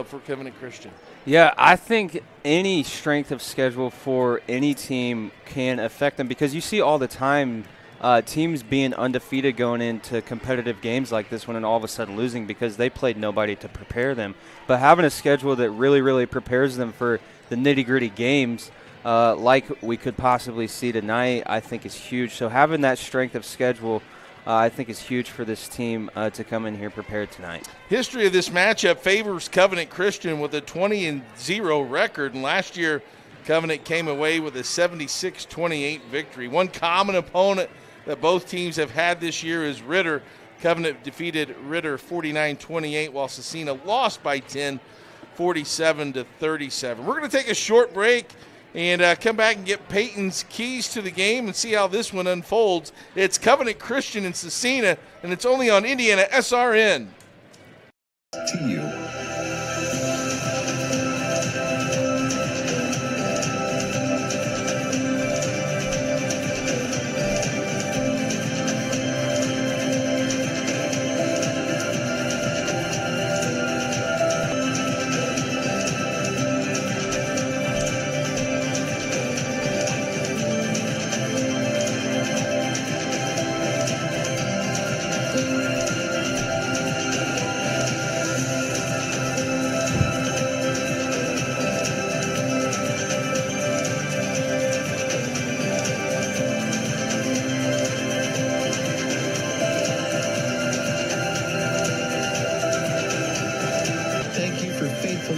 for Covenant Christian? Yeah, I think any strength of schedule for any team can affect them because you see all the time teams being undefeated going into competitive games like this one and all of a sudden losing because they played nobody to prepare them. But having a schedule that really, really prepares them for the nitty-gritty games like we could possibly see tonight, I think is huge. So having that strength of schedule I think is huge for this team to come in here prepared tonight. History of this matchup favors Covenant Christian with a 20-0 record, and last year Covenant came away with a 76-28 victory. One common opponent that both teams have had this year is Ritter. Covenant defeated Ritter 49-28, while Scecina lost by 10, 47-37. We're going to take a short break and come back and get Peyton's keys to the game and see how this one unfolds. It's Covenant Christian and Scecina, and it's only on IndianaSRN. To you.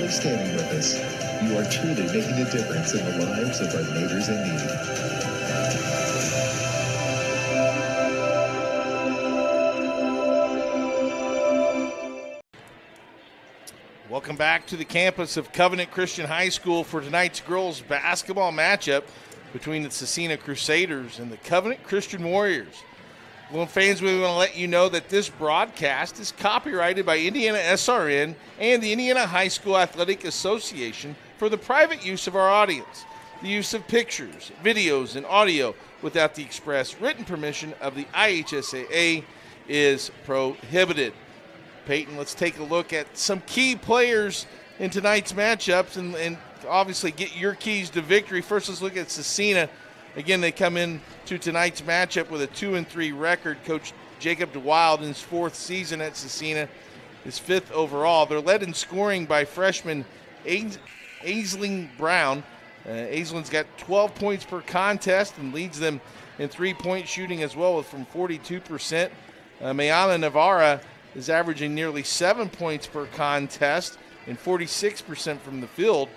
Standing with us. You are truly making a difference in the lives of our neighbors in need. Welcome back to the campus of Covenant Christian High School for tonight's girls basketball matchup between the Scecina Crusaders and the Covenant Christian Warriors. Well, fans, we want to let you know that this broadcast is copyrighted by IndianaSRN and the Indiana High School Athletic Association for the private use of our audience. The use of pictures, videos, and audio without the express written permission of the IHSAA is prohibited. Peyton, let's take a look at some key players in tonight's matchups and obviously get your keys to victory. First, let's look at Scecina. Again, they come in to tonight's matchup with a 2-3 record. Coach Jacob DeWild in his fourth season at Scecina, his fifth overall. They're led in scoring by freshman Aisling Brown. Aisling's got 12 points per contest and leads them in three-point shooting as well from 42%. Mayana Navarra is averaging nearly 7 points per contest and 46% from the field.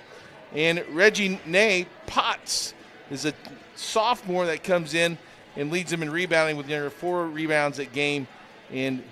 And Reggie Nay Potts is a sophomore that comes in and leads them in rebounding with nearly 4 rebounds a game and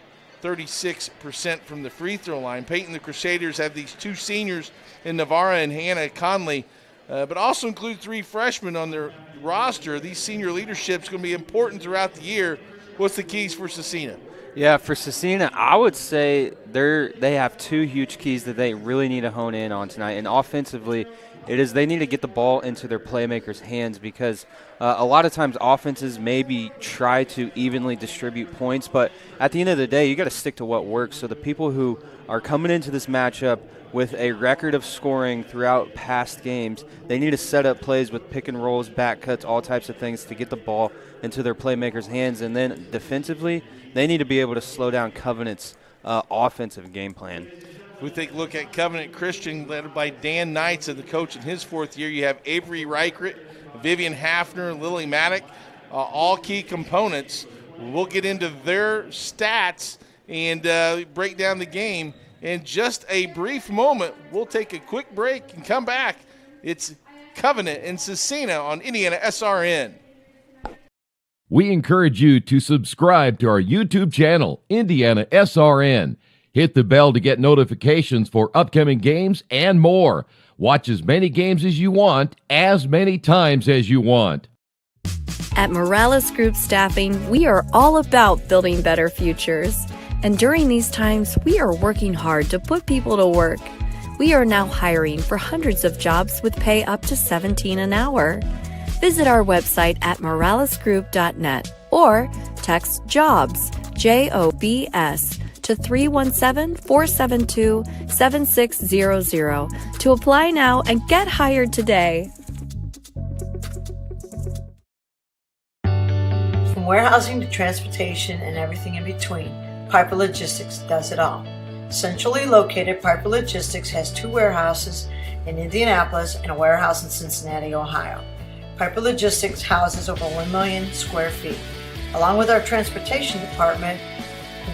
36% from the free throw line. Peyton, the Crusaders have these two seniors in Navarra and Hannah Conley, but also include 3 freshmen on their roster. These senior leadership is going to be important throughout the year. What's the keys for Scecina? Yeah, for Scecina, I would say they have 2 huge keys that they really need to hone in on tonight. And offensively, they need to get the ball into their playmakers' hands because a lot of times offenses maybe try to evenly distribute points, but at the end of the day, you got to stick to what works. So the people who are coming into this matchup with a record of scoring throughout past games, they need to set up plays with pick and rolls, back cuts, all types of things to get the ball into their playmakers' hands. And then defensively, they need to be able to slow down Covenant's offensive game plan. We take a look at Covenant Christian, led by Dan Knights, the coach in his 4th year. You have Avery Reichert, Vivian Hafner, Lily Maddock, all key components. We'll get into their stats and break down the game in just a brief moment. We'll take a quick break and come back. It's Covenant and Scecina on IndianaSRN. We encourage you to subscribe to our YouTube channel, IndianaSRN. Hit the bell to get notifications for upcoming games and more. Watch as many games as you want, as many times as you want. At Morales Group Staffing, we are all about building better futures. And during these times, we are working hard to put people to work. We are now hiring for hundreds of jobs with pay up to $17 an hour. Visit our website at moralesgroup.net or text JOBS, JOBS, to 317-472-7600 to apply now and get hired today. From warehousing to transportation and everything in between, Piper Logistics does it all. Centrally located, Piper Logistics has 2 warehouses in Indianapolis and a warehouse in Cincinnati, Ohio. Piper Logistics houses over 1 million square feet. Along with our transportation department,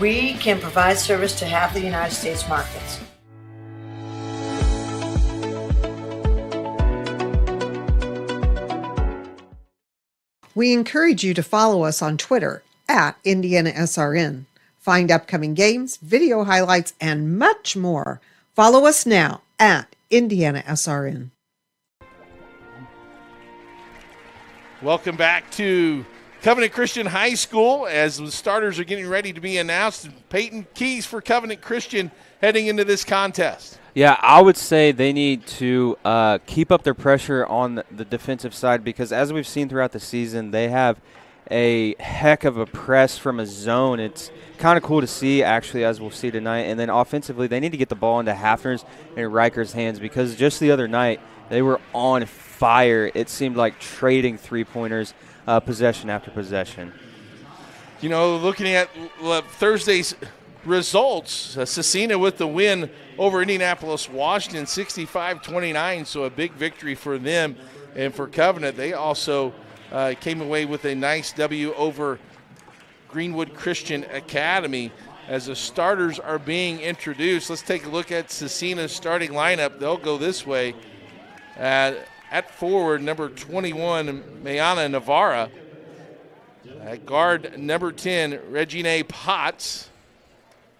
we can provide service to half the United States markets. We encourage you to follow us on Twitter at IndianaSRN. Find upcoming games, video highlights, and much more. Follow us now at IndianaSRN. Welcome back to Covenant Christian High School as the starters are getting ready to be announced. Peyton, keys for Covenant Christian heading into this contest. Yeah, I would say they need to keep up their pressure on the defensive side because as we've seen throughout the season, they have a heck of a press from a zone. It's kind of cool to see, actually, as we'll see tonight. And then offensively, they need to get the ball into Hafner's and Riker's hands because just the other night, they were on fire. It seemed like trading three-pointers possession after possession. You know, looking at Thursday's results, Scecina with the win over Indianapolis, Washington, 65-29, so a big victory for them. And for Covenant, they also came away with a nice W over Greenwood Christian Academy. As the starters are being introduced, let's take a look at Scecina's starting lineup. They'll go this way. At forward, number 21, Mayana Navarra. At guard, number 10, Regine Potts.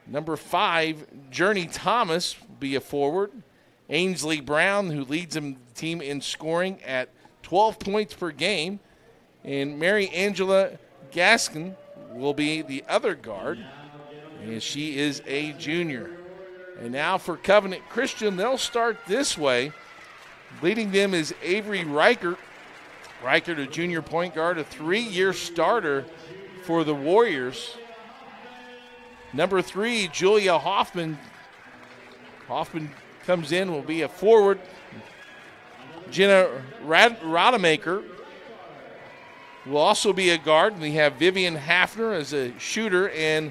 Number 5, Journey Thomas will be a forward. Ainsley Brown, who leads the team in scoring at 12 points per game. And Mary Angela Gaskin will be the other guard, and she is a junior. And now for Covenant Christian, they'll start this way. Leading them is Avery Reichert. Reichert, a junior point guard, a 3-year starter for the Warriors. Number 3, Julia Hoffman. Hoffman comes in, will be a forward. Jenna Rademacher will also be a guard. We have Vivian Hafner as a shooter, and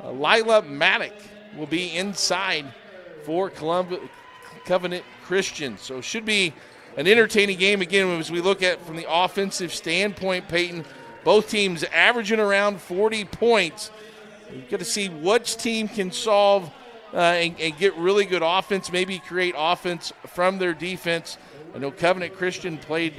Lila Maddock will be inside for Covenant Christian. So it should be an entertaining game again as we look at from the offensive standpoint, Peyton. Both teams averaging around 40 points. We've got to see which team can solve and get really good offense, maybe create offense from their defense. I know Covenant Christian played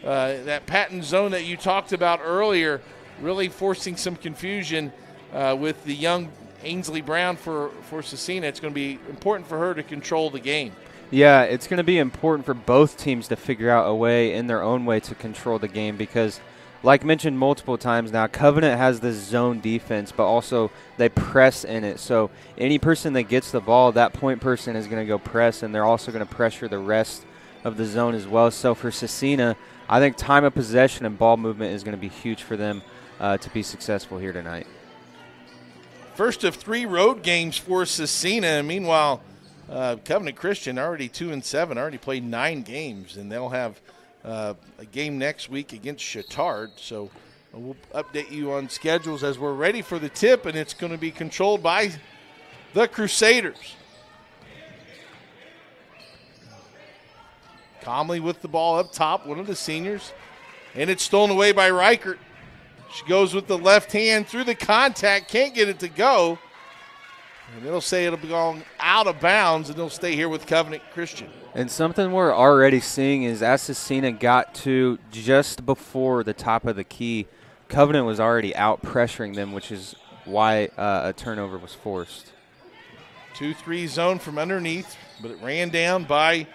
that patent zone that you talked about earlier, really forcing some confusion with the young Ainsley Brown for Scecina. It's going to be important for her to control the game. Yeah, it's going to be important for both teams to figure out a way in their own way to control the game because, like mentioned multiple times now, Covenant has this zone defense, but also they press in it. So any person that gets the ball, that point person is going to go press, and they're also going to pressure the rest of the zone as well. So for Scecina, I think time of possession and ball movement is going to be huge for them to be successful here tonight. First of 3 road games for Scecina. Meanwhile, Covenant Christian already 2-7, already played 9 games, and they'll have a game next week against Chittard. So we'll update you on schedules as we're ready for the tip, and it's going to be controlled by the Crusaders. Comley with the ball up top, one of the seniors, and it's stolen away by Reichert. She goes with the left hand through the contact, can't get it to go. And they'll say it'll be going out of bounds, and they'll stay here with Covenant Christian. And something we're already seeing is as Scecina got to just before the top of the key, Covenant was already out pressuring them, which is why a turnover was forced. 2-3 zone from underneath, but it ran down by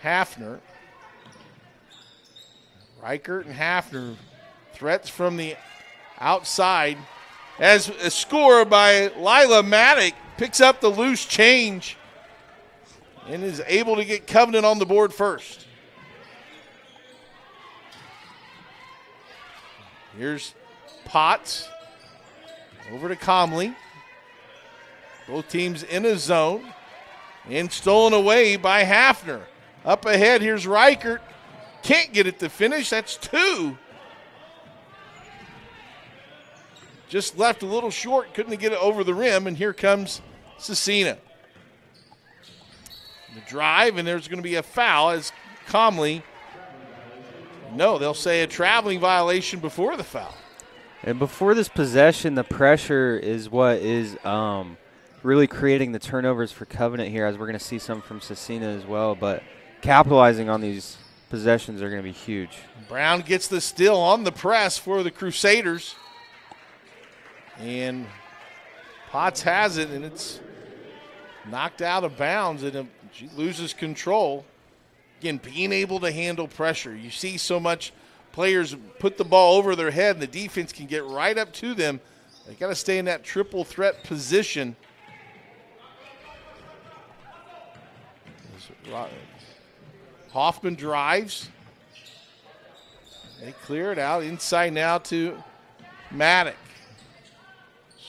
Hafner. Reichert and Hafner, threats from the outside. As a score by Lila Maddock, picks up the loose change and is able to get Covenant on the board first. Here's Potts over to Comley. Both teams in a zone and stolen away by Hafner. Up ahead, here's Reichert. Can't get it to finish. That's 2. Just left a little short, couldn't get it over the rim, and here comes Scecina. The drive, and there's going to be a foul as Comley. No, they'll say a traveling violation before the foul. And before this possession, the pressure is what is really creating the turnovers for Covenant here, as we're going to see some from Scecina as well. But capitalizing on these possessions are going to be huge. Brown gets the steal on the press for the Crusaders. And Potts has it, and it's knocked out of bounds, and she loses control. Again, being able to handle pressure. You see so much players put the ball over their head, and the defense can get right up to them. They got to stay in that triple threat position. Hoffman drives. They clear it out. Inside now to Maddock.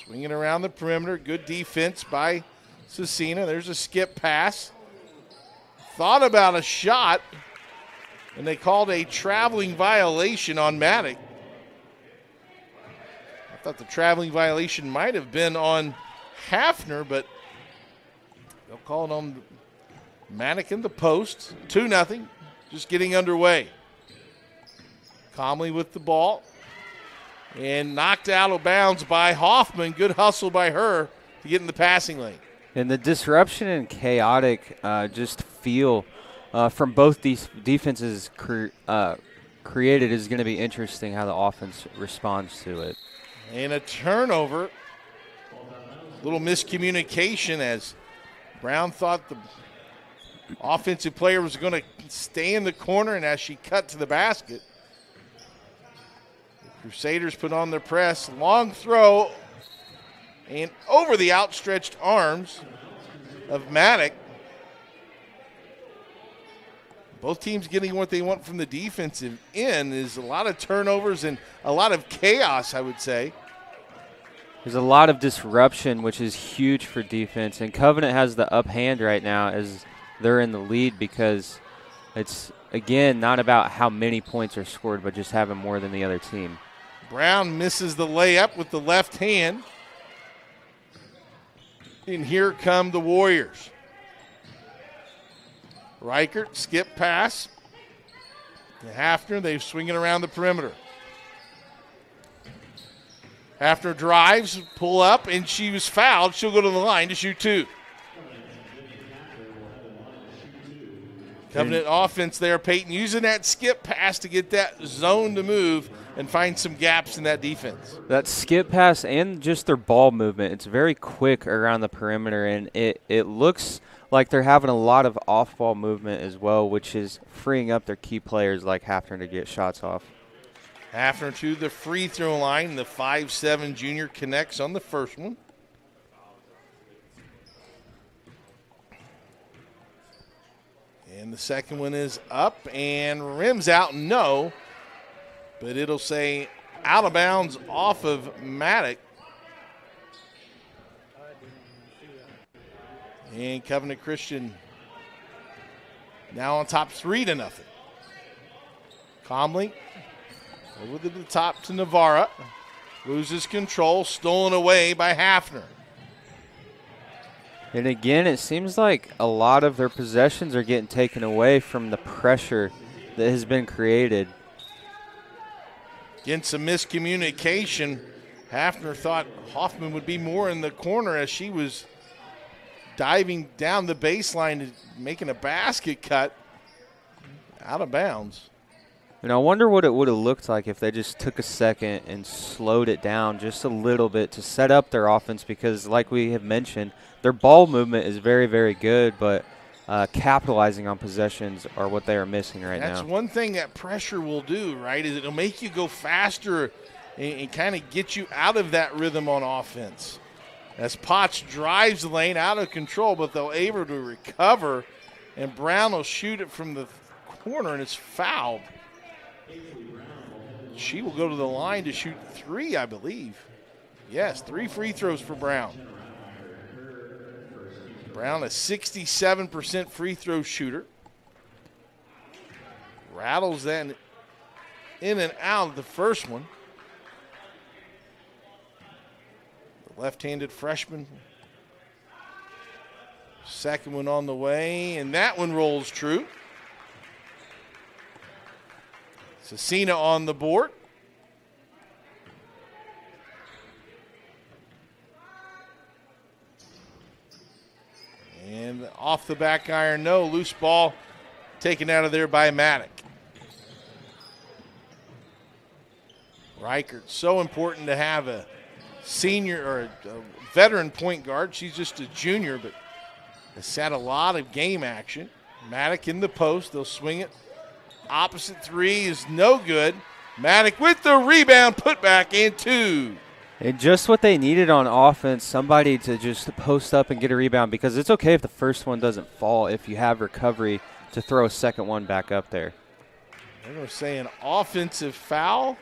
Swinging around the perimeter. Good defense by Scecina. There's a skip pass. Thought about a shot, and they called a traveling violation on Maddock. I thought the traveling violation might have been on Hafner, but they'll call it on Maddock in the post. 2-0, just getting underway. Comley with the ball. And knocked out of bounds by Hoffman. Good hustle by her to get in the passing lane. And the disruption and chaotic just feel from both these defenses created is going to be interesting how the offense responds to it. And a turnover. Little miscommunication as Brown thought the offensive player was going to stay in the corner, and as she cut to the basket, Crusaders put on their press. Long throw and over the outstretched arms of Maddock. Both teams getting what they want from the defensive end. Is a lot of turnovers and a lot of chaos, I would say. There's a lot of disruption, which is huge for defense. And Covenant has the up hand right now as they're in the lead, because it's, again, not about how many points are scored, but just having more than the other team. Brown misses the layup with the left hand. And here come the Warriors. Reichert, skip pass. To Hafner, they swing it around the perimeter. Hafner drives, pull up, and she was fouled. She'll go to the line to shoot 2. Covenant offense there, Peyton, using that skip pass to get that zone to move and find some gaps in that defense. That skip pass and just their ball movement, it's very quick around the perimeter, and it looks like they're having a lot of off-ball movement as well, which is freeing up their key players like Hafner to get shots off. Hafner to the free throw line. The 5'7" junior connects on the first one. And the second one is up and rims out, no. But it'll say out of bounds off of Maddock. And Covenant Christian now on top 3-0. Comley over to the top to Navarra. Loses control, stolen away by Hafner. And again, it seems like a lot of their possessions are getting taken away from the pressure that has been created. Again, some miscommunication. Hafner thought Hoffman would be more in the corner as she was diving down the baseline and making a basket cut out of bounds. And I wonder what it would have looked like if they just took a second and slowed it down just a little bit to set up their offense, because like we have mentioned, their ball movement is very, very good, but capitalizing on possessions are what they are missing right now. That's one thing that pressure will do, right, is it'll make you go faster and kind of get you out of that rhythm on offense. As Potts drives the lane out of control, but they'll able to recover, and Brown will shoot it from the corner, and it's fouled. She will go to the line to shoot 3, I believe. Yes, 3 free throws for Brown. Brown, a 67% free throw shooter. Rattles that in and out of the first one. The left-handed freshman. Second one on the way, and that one rolls true. Scecina on the board. And off the back iron, no. Loose ball taken out of there by Maddock. Reichert, so important to have a senior or a veteran point guard. She's just a junior, but has had a lot of game action. Maddock in the post. They'll swing it. Opposite three is no good. Maddock with the rebound, put back and two. And just what they needed on offense, somebody to just post up and get a rebound, because it's okay if the first one doesn't fall if you have recovery to throw a second one back up there. They're going to say an offensive foul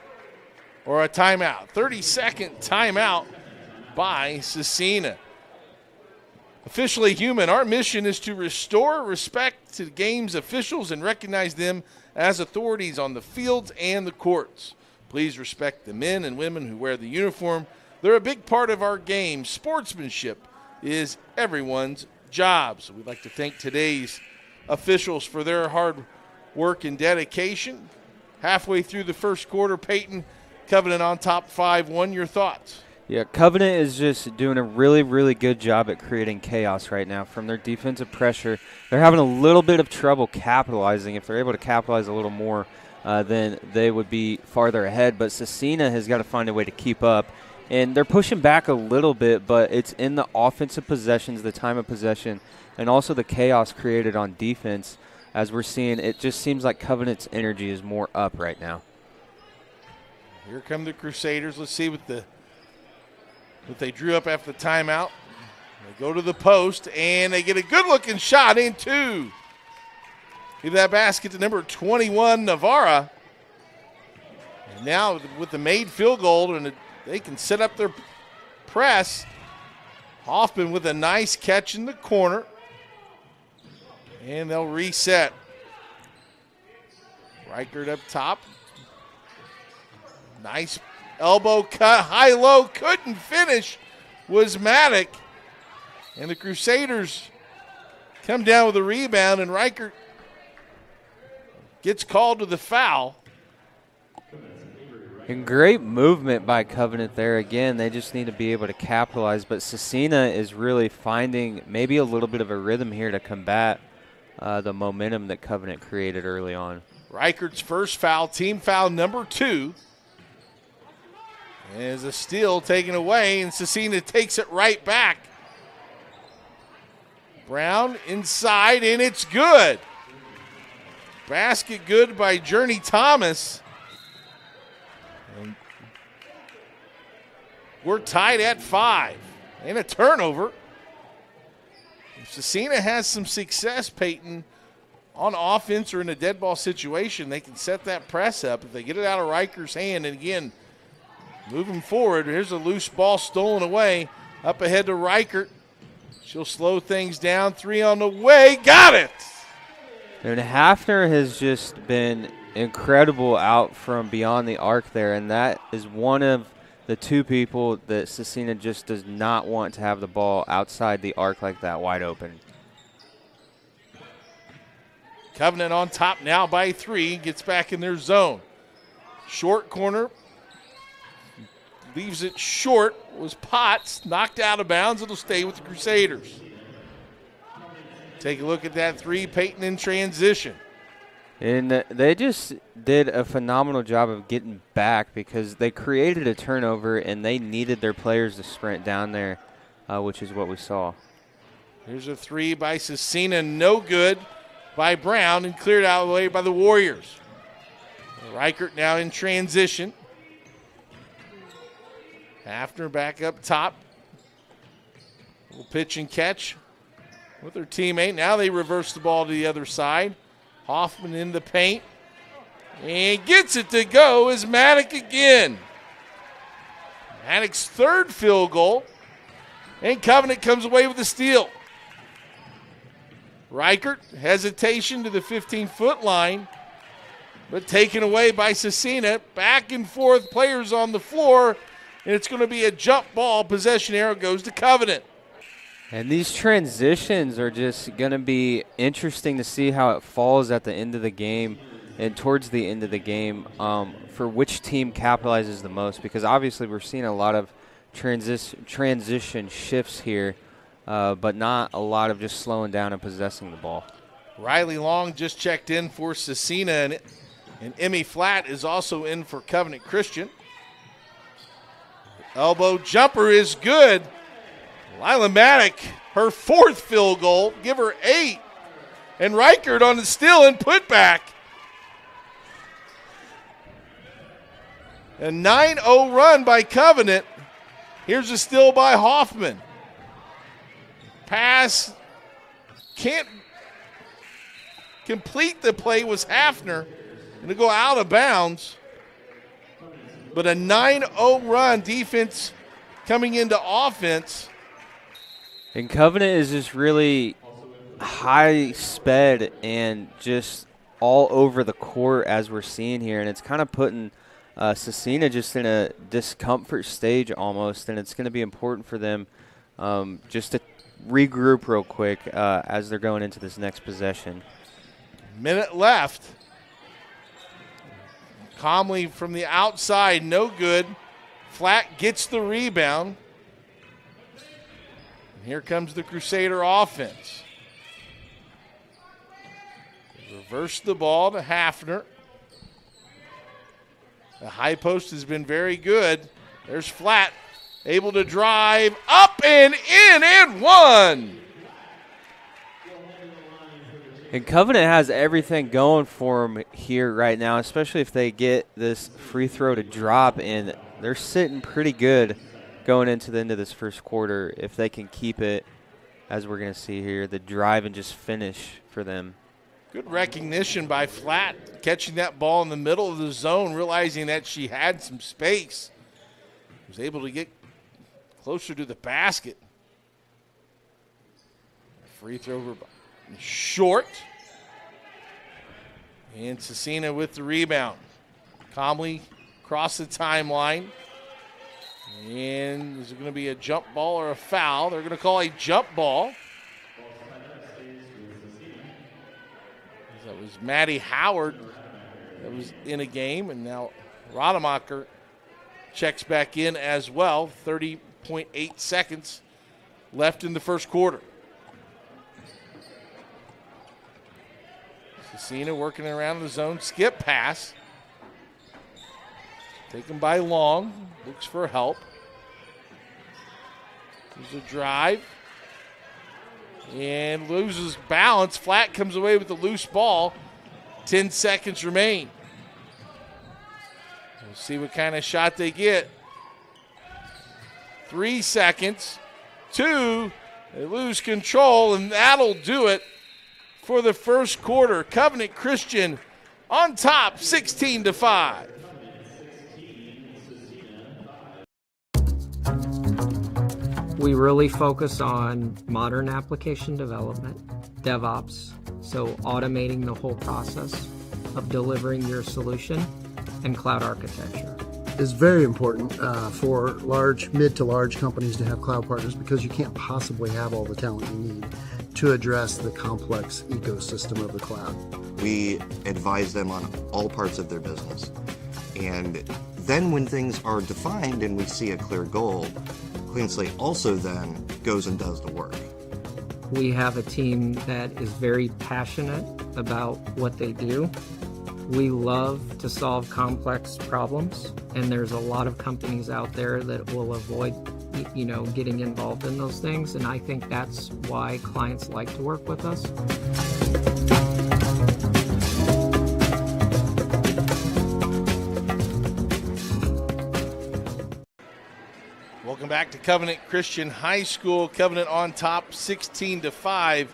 or a timeout. 30-second timeout by Scecina. Officially Human, our mission is to restore respect to the game's officials and recognize them as authorities on the fields and the courts. Please respect the men and women who wear the uniform. They're a big part of our game. Sportsmanship is everyone's job. So we'd like to thank today's officials for their hard work and dedication. Halfway through the first quarter, Peyton, Covenant on top 5-1. Your thoughts? Yeah, Covenant is just doing a really, really good job at creating chaos right now. From their defensive pressure, they're having a little bit of trouble capitalizing. If they're able to capitalize a little more, then they would be farther ahead. But Scecina has got to find a way to keep up. And they're pushing back a little bit, but it's in the offensive possessions, the time of possession, and also the chaos created on defense. As we're seeing, it just seems like Covenant's energy is more up right now. Here come the Crusaders. Let's see what they drew up after the timeout. They go to the post, and they get a good-looking shot in two. Give that basket to number 21, Navarra. And now with the made field goal, and they can set up their press. Hoffman with a nice catch in the corner. And they'll reset. Reichert up top. Nice elbow cut, high-low, couldn't finish, was Maddock. And the Crusaders come down with a rebound, and Reichert gets called to the foul. And great movement by Covenant there. Again, they just need to be able to capitalize. But Scecina is really finding maybe a little bit of a rhythm here to combat the momentum that Covenant created early on. Reichert's first foul, team foul number 2. As a steal taken away, and Scecina takes it right back. Brown inside, and it's good. Basket good by Journey Thomas. And we're tied at 5. And a turnover. If Scecina has some success, Peyton, on offense or in a dead ball situation, they can set that press up. If they get it out of Reichert's hand, and again, moving forward, here's a loose ball stolen away. Up ahead to Reichert. She'll slow things down. 3 on the way. Got it! And Hafner has just been incredible out from beyond the arc there, and that is one of the 2 people that Scecina just does not want to have the ball outside the arc like that, wide open. Covenant on top now by 3. Gets back in their zone. Short corner. Leaves it short, was Potts, knocked out of bounds. It'll stay with the Crusaders. Take a look at that 3, Peyton in transition. And they just did a phenomenal job of getting back because they created a turnover and they needed their players to sprint down there, which is what we saw. Here's a 3 by Scecina, no good by Brown, and cleared out of the way by the Warriors. Reichert now in transition. Hafner back up top. Little pitch and catch with their teammate. Now they reverse the ball to the other side. Hoffman in the paint. And gets it to go is Maddock again. Maddock's 3rd field goal. And Covenant comes away with a steal. Reichert, hesitation to the 15-foot line, but taken away by Scecina. Back and forth, players on the floor, and it's going to be a jump ball. Possession arrow goes to Covenant. And these transitions are just going to be interesting to see how it falls at the end of the game and towards the end of the game for which team capitalizes the most, because obviously we're seeing a lot of transition shifts here, but not a lot of just slowing down and possessing the ball. Riley Long just checked in for Scecina, and Emmy Flatt is also in for Covenant Christian. Elbow jumper is good. Lila Maddock, her 4th field goal, give her 8. And Reichert on the steal and put back. A 9-0 run by Covenant. Here's a steal by Hoffman. Pass, can't complete the play, was Hafner. Going to go out of bounds. But a 9-0 run, defense coming into offense. And Covenant is just really high sped and just all over the court as we're seeing here. And it's kind of putting Scecina just in a discomfort stage almost. And it's going to be important for them just to regroup real quick as they're going into this next possession. Minute left. Comley from the outside, no good. Flatt gets the rebound. And here comes the Crusader offense. Reverse the ball to Hafner. The high post has been very good. There's Flatt, able to drive up and in and one. And Covenant has everything going for them here right now, especially if they get this free throw to drop, and they're sitting pretty good going into the end of this first quarter if they can keep it, as we're going to see here, the drive and just finish for them. Good recognition by Flatt, catching that ball in the middle of the zone, realizing that she had some space. Was able to get closer to the basket. Free throw short. And Scecina with the rebound. Comley across the timeline. And is it going to be a jump ball or a foul? They're going to call a jump ball. That was Maddie Howard that was in a game, and now Rademacher checks back in as well. 30.8 seconds left in the first quarter. Scecina working around the zone, skip pass. Taken by Long, looks for help. There's a drive. And loses balance. Flatt comes away with the loose ball. 10 seconds remain. We'll see what kind of shot they get. 3 seconds. 2. They lose control, and that'll do it for the first quarter. Covenant Christian on top, 16-5. We really focus on modern application development, DevOps, so automating the whole process of delivering your solution, and cloud architecture. It's very important for mid to large companies to have cloud partners, because you can't possibly have all the talent you need to address the complex ecosystem of the cloud. We advise them on all parts of their business. And then when things are defined and we see a clear goal, Clean Slate also then goes and does the work. We have a team that is very passionate about what they do. We love to solve complex problems, and there's a lot of companies out there that will avoid, getting involved in those things, and I think that's why clients like to work with us. Welcome back to Covenant Christian High School. Covenant on top 16-5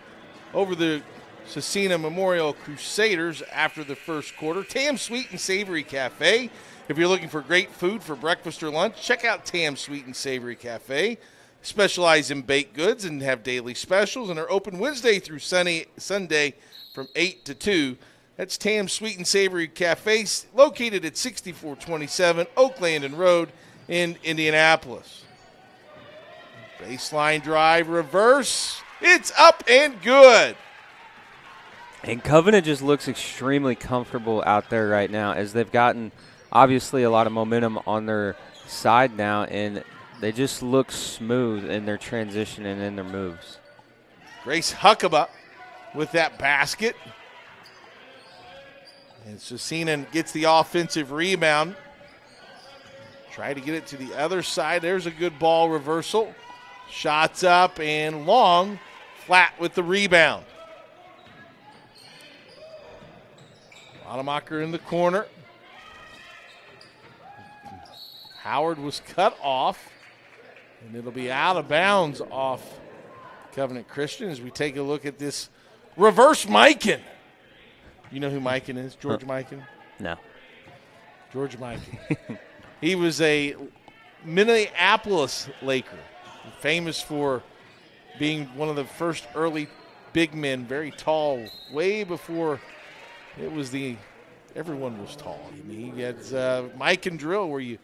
over the Scecina Memorial Crusaders after the first quarter. Tam's Sweet and Savory Cafe. If you're looking for great food for breakfast or lunch, check out Tam's Sweet and Savory Cafe. specialize in baked goods and have daily specials and are open Wednesday through Sunday from 8 to 2. That's Tam's Sweet and Savory Cafe, located at 6427 Oak Landing Road in Indianapolis. Baseline drive, reverse. It's up and good. And Covenant just looks extremely comfortable out there right now, as they've gotten obviously a lot of momentum on their side now, and they just look smooth in their transition and in their moves. Grace Huckabee with that basket. And Scecina gets the offensive rebound. Try to get it to the other side. There's a good ball reversal. Shots up and long, flat with the rebound. Rademacher in the corner. Howard was cut off, and it'll be out of bounds off Covenant Christian as we take a look at this reverse Mikan. You know who Mikan is? George Mikan? No. George Mikan. He was a Minneapolis Laker, famous for being one of the first early big men, very tall, way before it was everyone was tall. I mean, he had Mikan drill where you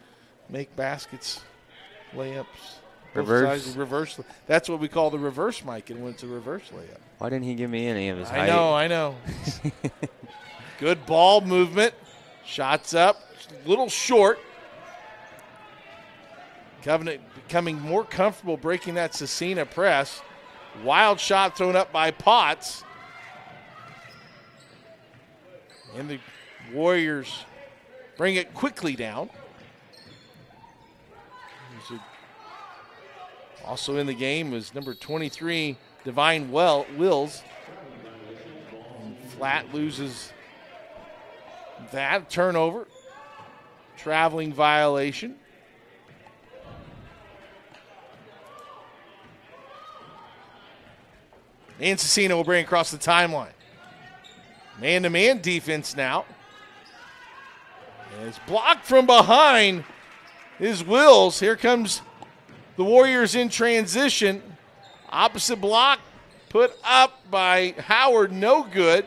make baskets, layups. Reverse. That's what we call the reverse Mikan when it's a reverse layup. Why didn't he give me any of his height? I know. Good ball movement. Shots up. A little short. Covenant becoming more comfortable breaking that Scecina press. Wild shot thrown up by Potts. And the Warriors bring it quickly down. Also in the game was number 23, Divine Wills. And Flat loses that turnover. Traveling violation. And Scecina will bring across the timeline. Man-to-man defense now. And it's blocked from behind is Wills. Here comes the Warriors in transition. Opposite block put up by Howard, no good.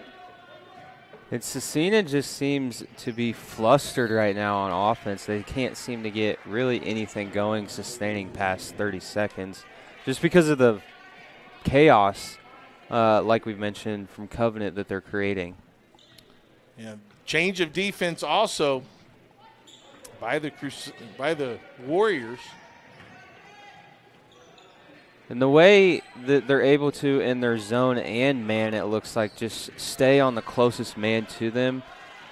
And Scecina just seems to be flustered right now on offense. They can't seem to get really anything going, sustaining past 30 seconds, just because of the chaos, like we've mentioned, from Covenant that they're creating. Yeah, change of defense also by the Warriors. And the way that they're able to, in their zone and man, it looks like, just stay on the closest man to them,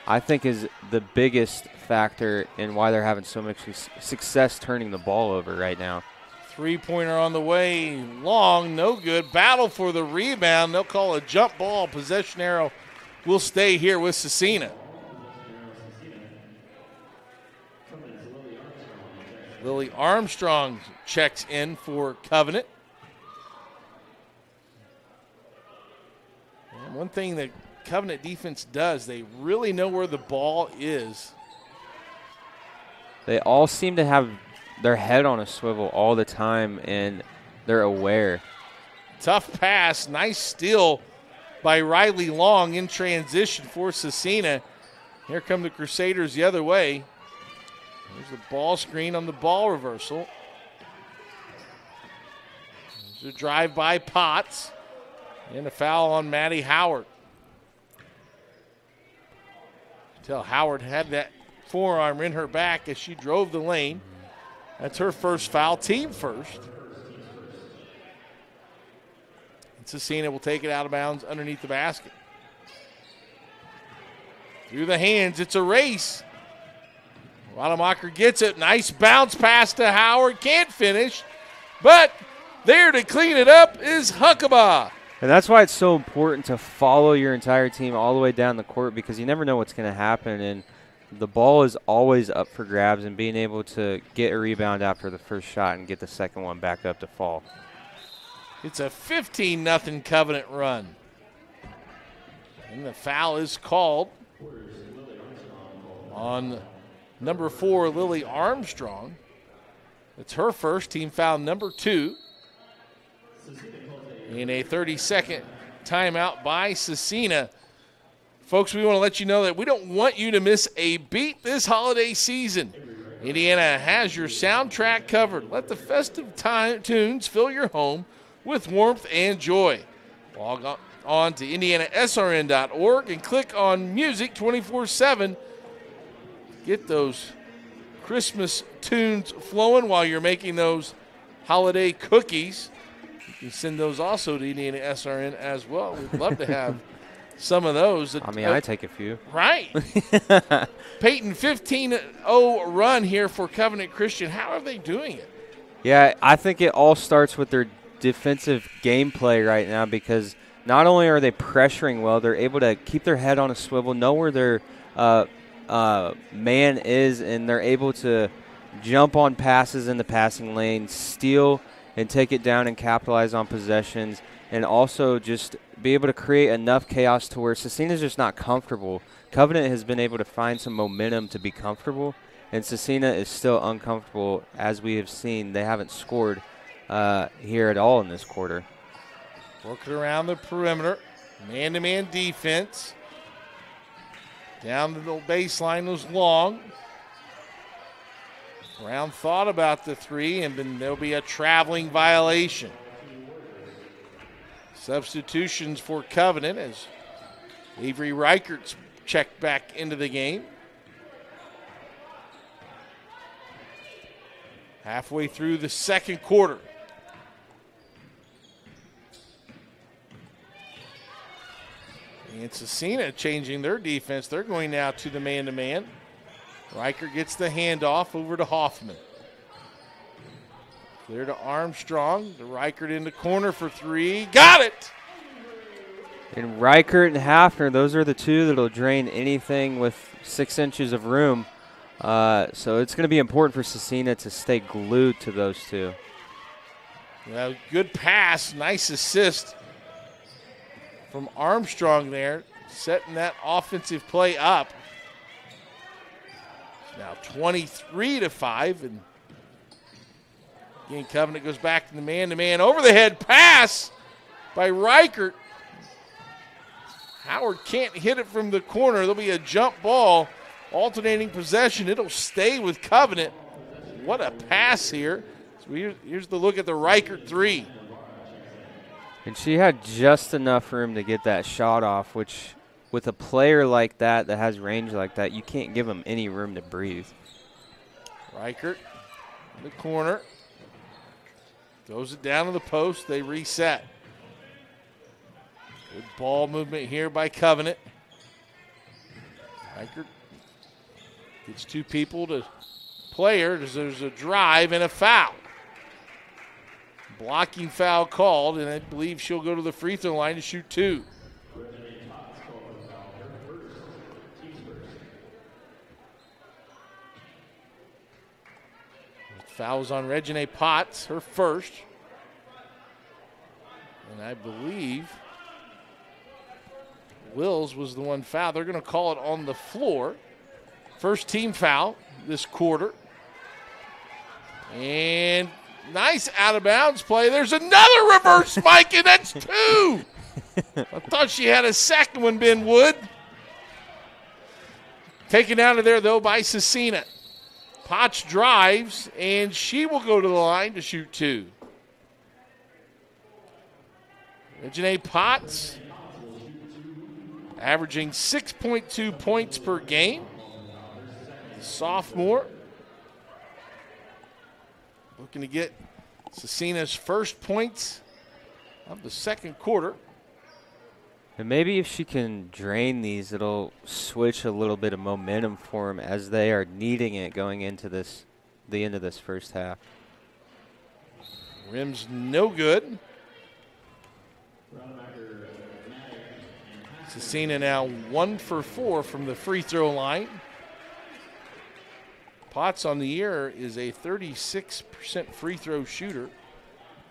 I think is the biggest factor in why they're having so much success turning the ball over right now. Three-pointer on the way, long, no good. Battle for the rebound. They'll call a jump ball. Possession arrow will stay here with Scecina. Lily Armstrong checks in for Covenant. And one thing that Covenant defense does, they really know where the ball is. They all seem to have their head on a swivel all the time, and they're aware. Tough pass, nice steal by Riley Long in transition for Scecina. Here come the Crusaders the other way. There's the ball screen on the ball reversal. There's a drive by Potts. And a foul on Maddie Howard. Tell Howard had that forearm in her back as she drove the lane. That's her first foul, team first. And Scecina will take it out of bounds underneath the basket. Through the hands, it's a race. Rademacher gets it. Nice bounce pass to Howard. Can't finish. But there to clean it up is Huckabee. And that's why it's so important to follow your entire team all the way down the court, because you never know what's going to happen. And the ball is always up for grabs, and being able to get a rebound after the first shot and get the second one back up to fall. It's a 15-0 Covenant run. And the foul is called on number 4, Lily Armstrong. It's her first, team foul number 2. in a 30-second timeout by Scecina. Folks, we want to let you know that we don't want you to miss a beat this holiday season. Indiana has your soundtrack covered. Let the festive tunes fill your home with warmth and joy. Log on to IndianaSRN.org and click on Music 24/7. Get those Christmas tunes flowing while you're making those holiday cookies. You can send those also to IndianaSRN as well. We'd love to have some of those. I mean, I take a few. Right. Peyton, 15-0 run here for Covenant Christian. How are they doing it? Yeah, I think it all starts with their defensive gameplay right now, because not only are they pressuring well, they're able to keep their head on a swivel, know where their man is, and they're able to jump on passes in the passing lane, steal and take it down and capitalize on possessions, and also just be able to create enough chaos to where Scecina's just not comfortable. Covenant has been able to find some momentum to be comfortable, and Scecina is still uncomfortable. As we have seen, they haven't scored here at all in this quarter. Working around the perimeter, man-to-man defense. Down the middle baseline was long. Brown thought about the three, and then there'll be a traveling violation. Substitutions for Covenant as Avery Reichert's checked back into the game. Halfway through the second quarter. And Scecina changing their defense. They're going now to the man-to-man. Reichert gets the handoff over to Hoffman. Clear to Armstrong. To Reichert in the corner for three. Got it! And Reichert and Hafner, those are the two that will drain anything with 6 inches of room. So it's going to be important for Scecina to stay glued to those two. Well, good pass. Nice assist from Armstrong there, setting that offensive play up. It's now 23-5, and again, Covenant goes back to the man-to-man. Over-the-head pass by Reichert. Howard can't hit it from the corner. There'll be a jump ball, alternating possession. It'll stay with Covenant. What a pass here. So here's the look at the Reichert three. And she had just enough room to get that shot off, which with a player like that has range like that, you can't give him any room to breathe. Reichert in the corner. Throws it down to the post. They reset. Good ball movement here by Covenant. Reichert gets two people to player. There's a drive and a foul. Blocking foul called, and I believe she'll go to the free throw line to shoot two. Fouls on Regine Potts, her first. And I believe Wills was the one foul. They're going to call it on the floor. First team foul this quarter. And nice out-of-bounds play. There's another reverse, Mike, and that's two. I thought she had a second one, Ben Wood. Taken out of there, though, by Scecina. Potts drives, and she will go to the line to shoot two. Regine Potts averaging 6.2 points per game. Sophomore. Looking to get Scecina's first points of the second quarter. And maybe if she can drain these, it'll switch a little bit of momentum for them as they are needing it going into the end of this first half. Rim's no good. Scecina now 1 for 4 from the free throw line. Potts on the year is a 36% free throw shooter.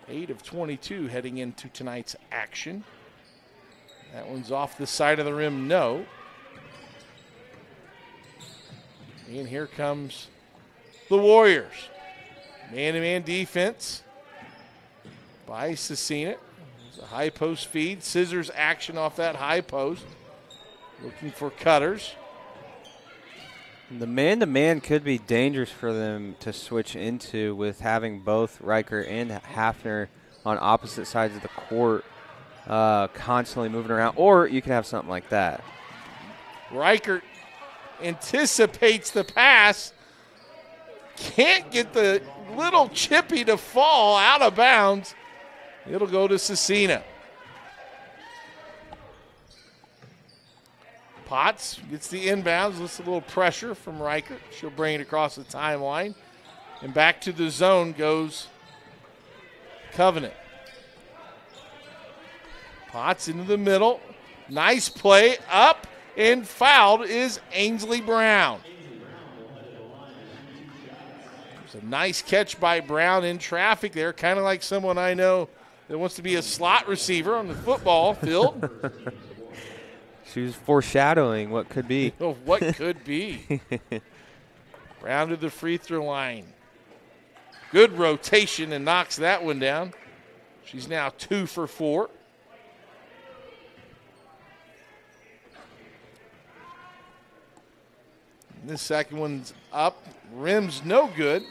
8 of 22 heading into tonight's action. That one's off the side of the rim, no. And here comes the Warriors. Man-to-man defense by Scecina. The high post feed. Scissors action off that high post. Looking for cutters. The man-to-man could be dangerous for them to switch into with having both Riker and Hafner on opposite sides of the court constantly moving around. Or you could have something like that. Riker anticipates the pass. Can't get the little chippy to fall out of bounds. It'll go to Scecina. Potts gets the inbounds, lets a little pressure from Riker. She'll bring it across the timeline. And back to the zone goes Covenant. Potts into the middle. Nice play. Up and fouled is Ainsley Brown. It's a nice catch by Brown in traffic there, kind of like someone I know that wants to be a slot receiver on the football field. She was foreshadowing what could be. What could be. Brown to the free throw line. Good rotation and knocks that one down. She's now 2 for 4. And this second one's up. Rim's no good.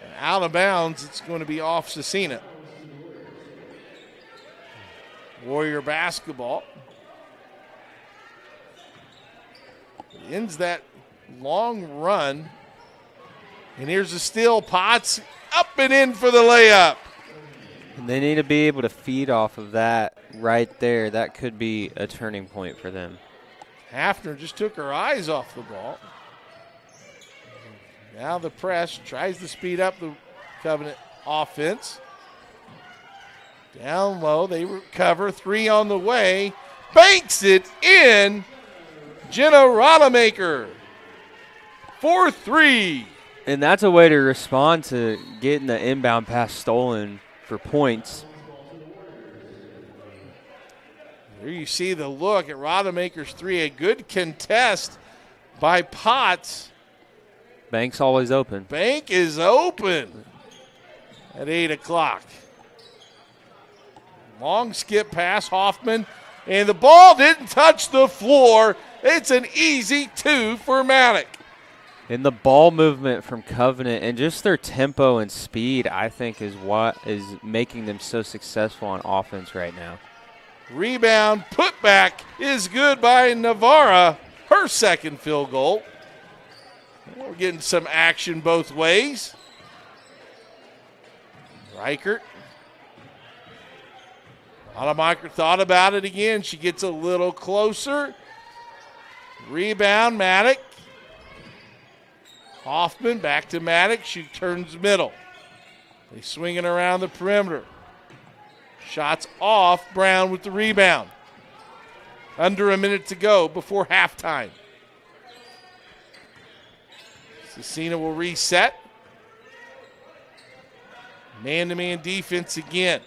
And out of bounds, it's going to be off Scecina. Warrior basketball. Ends that long run. And here's a steal. Potts up and in for the layup. And they need to be able to feed off of that right there. That could be a turning point for them. Hafner just took her eyes off the ball. Now the press tries to speed up the Covenant offense. Down low, they recover. 3 on the way. Banks it in. Jenna Rodemaker, 4-3. And that's a way to respond to getting the inbound pass stolen for points. Here you see the look at Rodemaker's 3. A good contest by Potts. Bank's always open. Bank is open at 8 o'clock. Long skip pass, Hoffman. And the ball didn't touch the floor. It's an easy 2 for Maddock. And the ball movement from Covenant and just their tempo and speed, I think, is what is making them so successful on offense right now. Rebound, putback is good by Navarra. Her second field goal. We're getting some action both ways. Reichert. Rodemaker thought about it again. She gets a little closer. Rebound, Maddock. Hoffman back to Maddock. She turns middle. They swing it around the perimeter. Shots off. Brown with the rebound. Under a minute to go before halftime. Scecina will reset. Man-to-man defense again.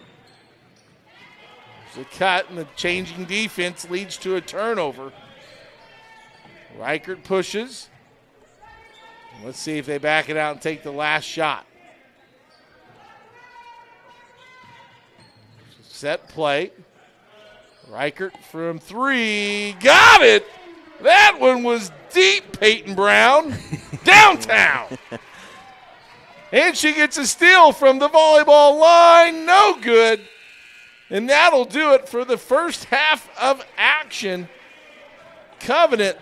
There's a cut, and the changing defense leads to a turnover. Reichert pushes. Let's see if they back it out and take the last shot. Set play. Reichert from 3. Got it! That one was deep, Peyton Brown. Downtown. And she gets a steal from the volleyball line. No good. And that'll do it for the first half of action. Covenant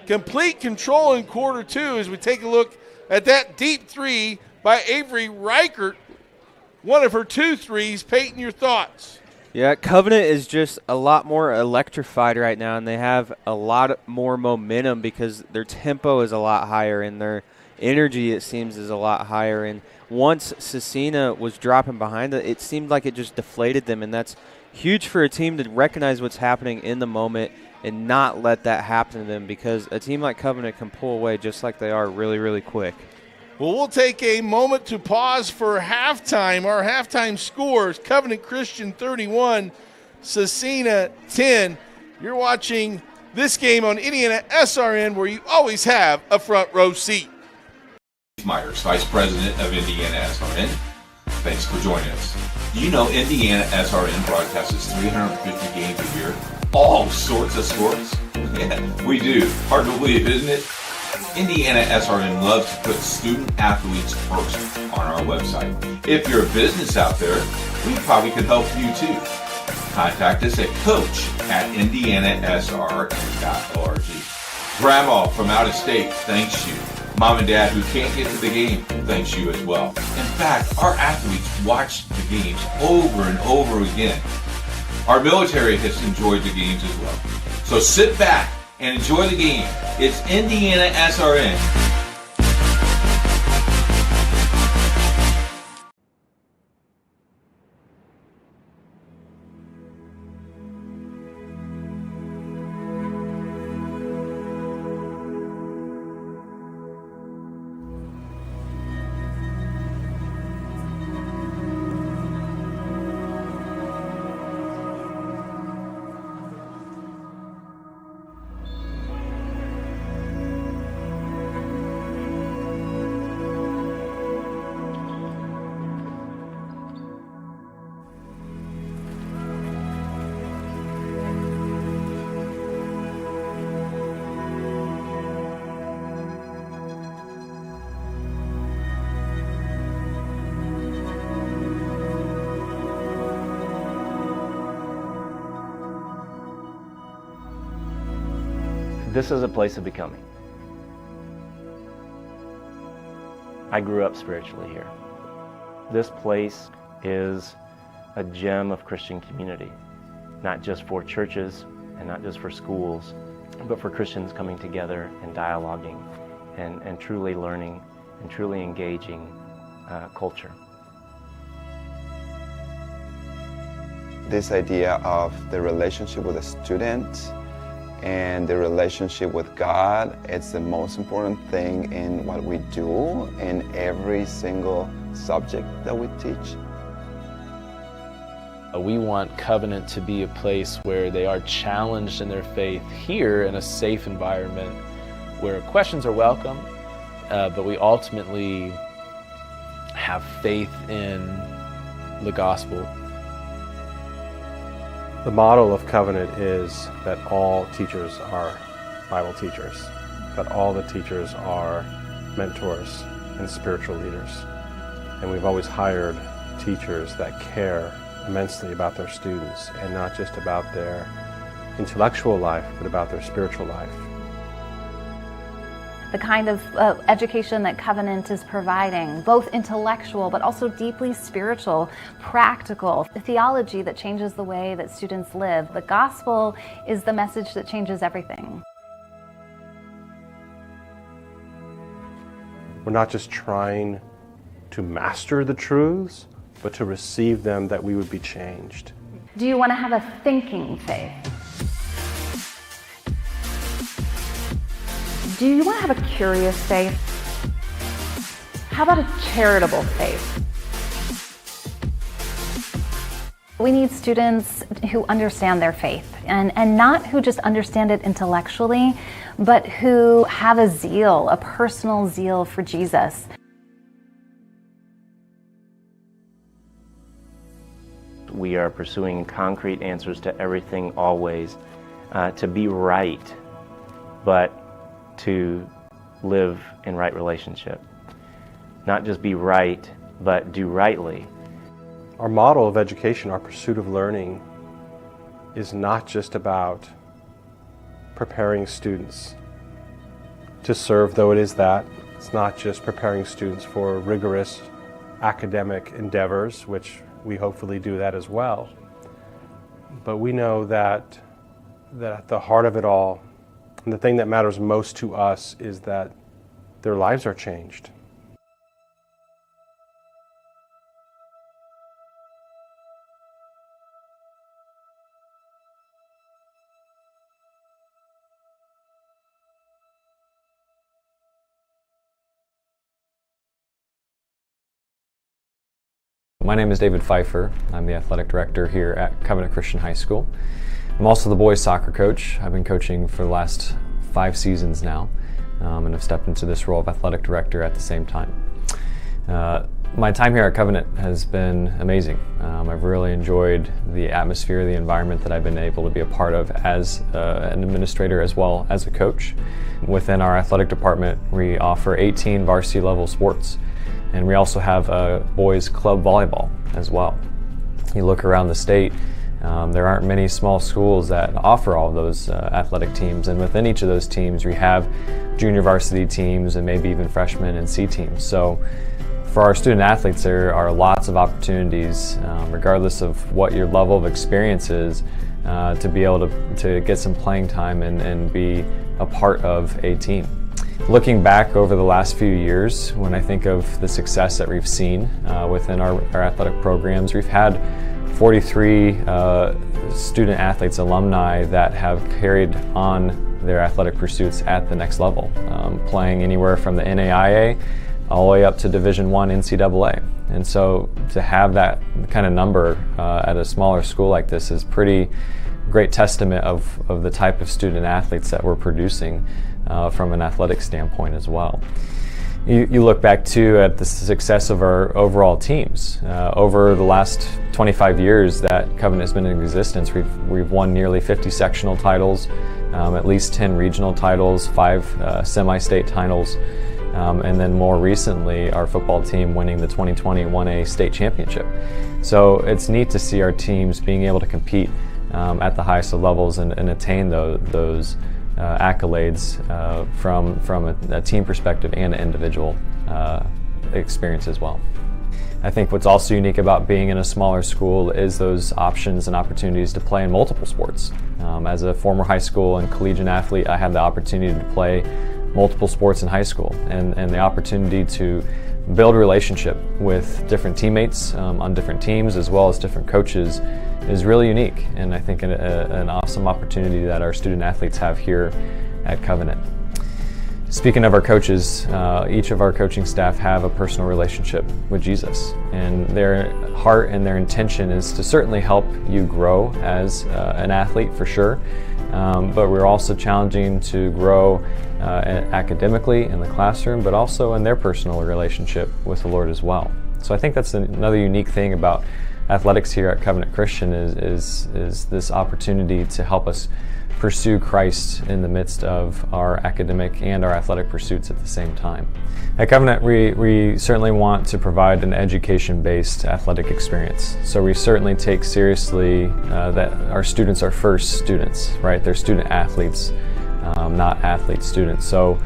complete control in quarter 2 as we take a look at that deep 3 by Avery Reichert. One of her 2 threes. Peyton, your thoughts? Yeah, Covenant is just a lot more electrified right now, and they have a lot more momentum because their tempo is a lot higher and their energy, it seems, is a lot higher. And once Scecina was dropping behind it seemed like it just deflated them, and that's huge for a team to recognize what's happening in the moment and not let that happen to them, because a team like Covenant can pull away just like they are really, really quick. Well, we'll take a moment to pause for halftime. Our halftime scores: Covenant Christian 31, Scecina 10. You're watching this game on IndianaSRN, where you always have a front row seat. Myers, Vice President of IndianaSRN. Thanks for joining us. Do you know IndianaSRN broadcasts 350 games a year? All sorts of sports? Yeah, we do. Hard to believe, isn't it? IndianaSRN loves to put student athletes first on our website. If you're a business out there, we probably could help you too. Contact us at coach@indianasrn.org. Grandma from out of state thanks you. Mom and dad who can't get to the game thanks you as well. In fact, our athletes watch the games over and over again. Our military has enjoyed the games as well. So sit back and enjoy the game. It's IndianaSRN. This is a place of becoming. I grew up spiritually here. This place is a gem of Christian community, not just for churches and not just for schools, but for Christians coming together and dialoguing and truly learning and truly engaging culture. This idea of the relationship with a student and the relationship with God, it's the most important thing in what we do in every single subject that we teach. We want Covenant to be a place where they are challenged in their faith here in a safe environment where questions are welcome, but we ultimately have faith in the gospel. The model of Covenant is that all teachers are Bible teachers, that all the teachers are mentors and spiritual leaders. And we've always hired teachers that care immensely about their students and not just about their intellectual life, but about their spiritual life. The kind of education that Covenant is providing, both intellectual but also deeply spiritual, practical, the theology that changes the way that students live. The gospel is the message that changes everything. We're not just trying to master the truths, but to receive them that we would be changed. Do you want to have a thinking faith? Do you want to have a curious faith? How about a charitable faith? We need students who understand their faith, and not who just understand it intellectually, but who have a zeal, a personal zeal for Jesus. We are pursuing concrete answers to everything always, to be right, but to live in right relationship. Not just be right, but do rightly. Our model of education, our pursuit of learning, is not just about preparing students to serve, though it is that. It's not just preparing students for rigorous academic endeavors, which we hopefully do that as well. But we know that at the heart of it all, and the thing that matters most to us is that their lives are changed. My name is David Pfeiffer. I'm the athletic director here at Covenant Christian High School. I'm also the boys soccer coach. I've been coaching for the last 5 seasons now, and have stepped into this role of athletic director at the same time. My time here at Covenant has been amazing. I've really enjoyed the atmosphere, the environment that I've been able to be a part of as an administrator as well as a coach. Within our athletic department, we offer 18 varsity level sports, and we also have boys club volleyball as well. You look around the state, there aren't many small schools that offer all of those athletic teams, and within each of those teams we have junior varsity teams and maybe even freshman and C teams. So for our student athletes, there are lots of opportunities, regardless of what your level of experience is, to be able to get some playing time and be a part of a team. Looking back over the last few years, when I think of the success that we've seen within our athletic programs, we've had 43 student athletes, alumni, that have carried on their athletic pursuits at the next level, playing anywhere from the NAIA all the way up to Division I NCAA. And so to have that kind of number at a smaller school like this is pretty great testament of the type of student athletes that we're producing from an athletic standpoint as well. You look back too at the success of our overall teams. Over the last 25 years that Covenant has been in existence, we've won nearly 50 sectional titles, at least 10 regional titles, 5 semi-state titles, and then more recently our football team winning the 2020 1A state championship. So it's neat to see our teams being able to compete at the highest of levels and attain those accolades from a team perspective and an individual experience as well. I think what's also unique about being in a smaller school is those options and opportunities to play in multiple sports. As a former high school and collegiate athlete, I had the opportunity to play multiple sports in high school, and the opportunity to build a relationship with different teammates on different teams as well as different coaches is really unique, and I think an awesome opportunity that our student athletes have here at Covenant. Speaking of our coaches, each of our coaching staff have a personal relationship with Jesus, and their heart and their intention is to certainly help you grow as an athlete for sure, but we're also challenging to grow academically in the classroom, but also in their personal relationship with the Lord as well. So I think that's another unique thing about athletics here at Covenant Christian is this opportunity to help us pursue Christ in the midst of our academic and our athletic pursuits at the same time. At Covenant, we certainly want to provide an education-based athletic experience. So we certainly take seriously that our students are first students, right? They're student athletes, not athlete students. So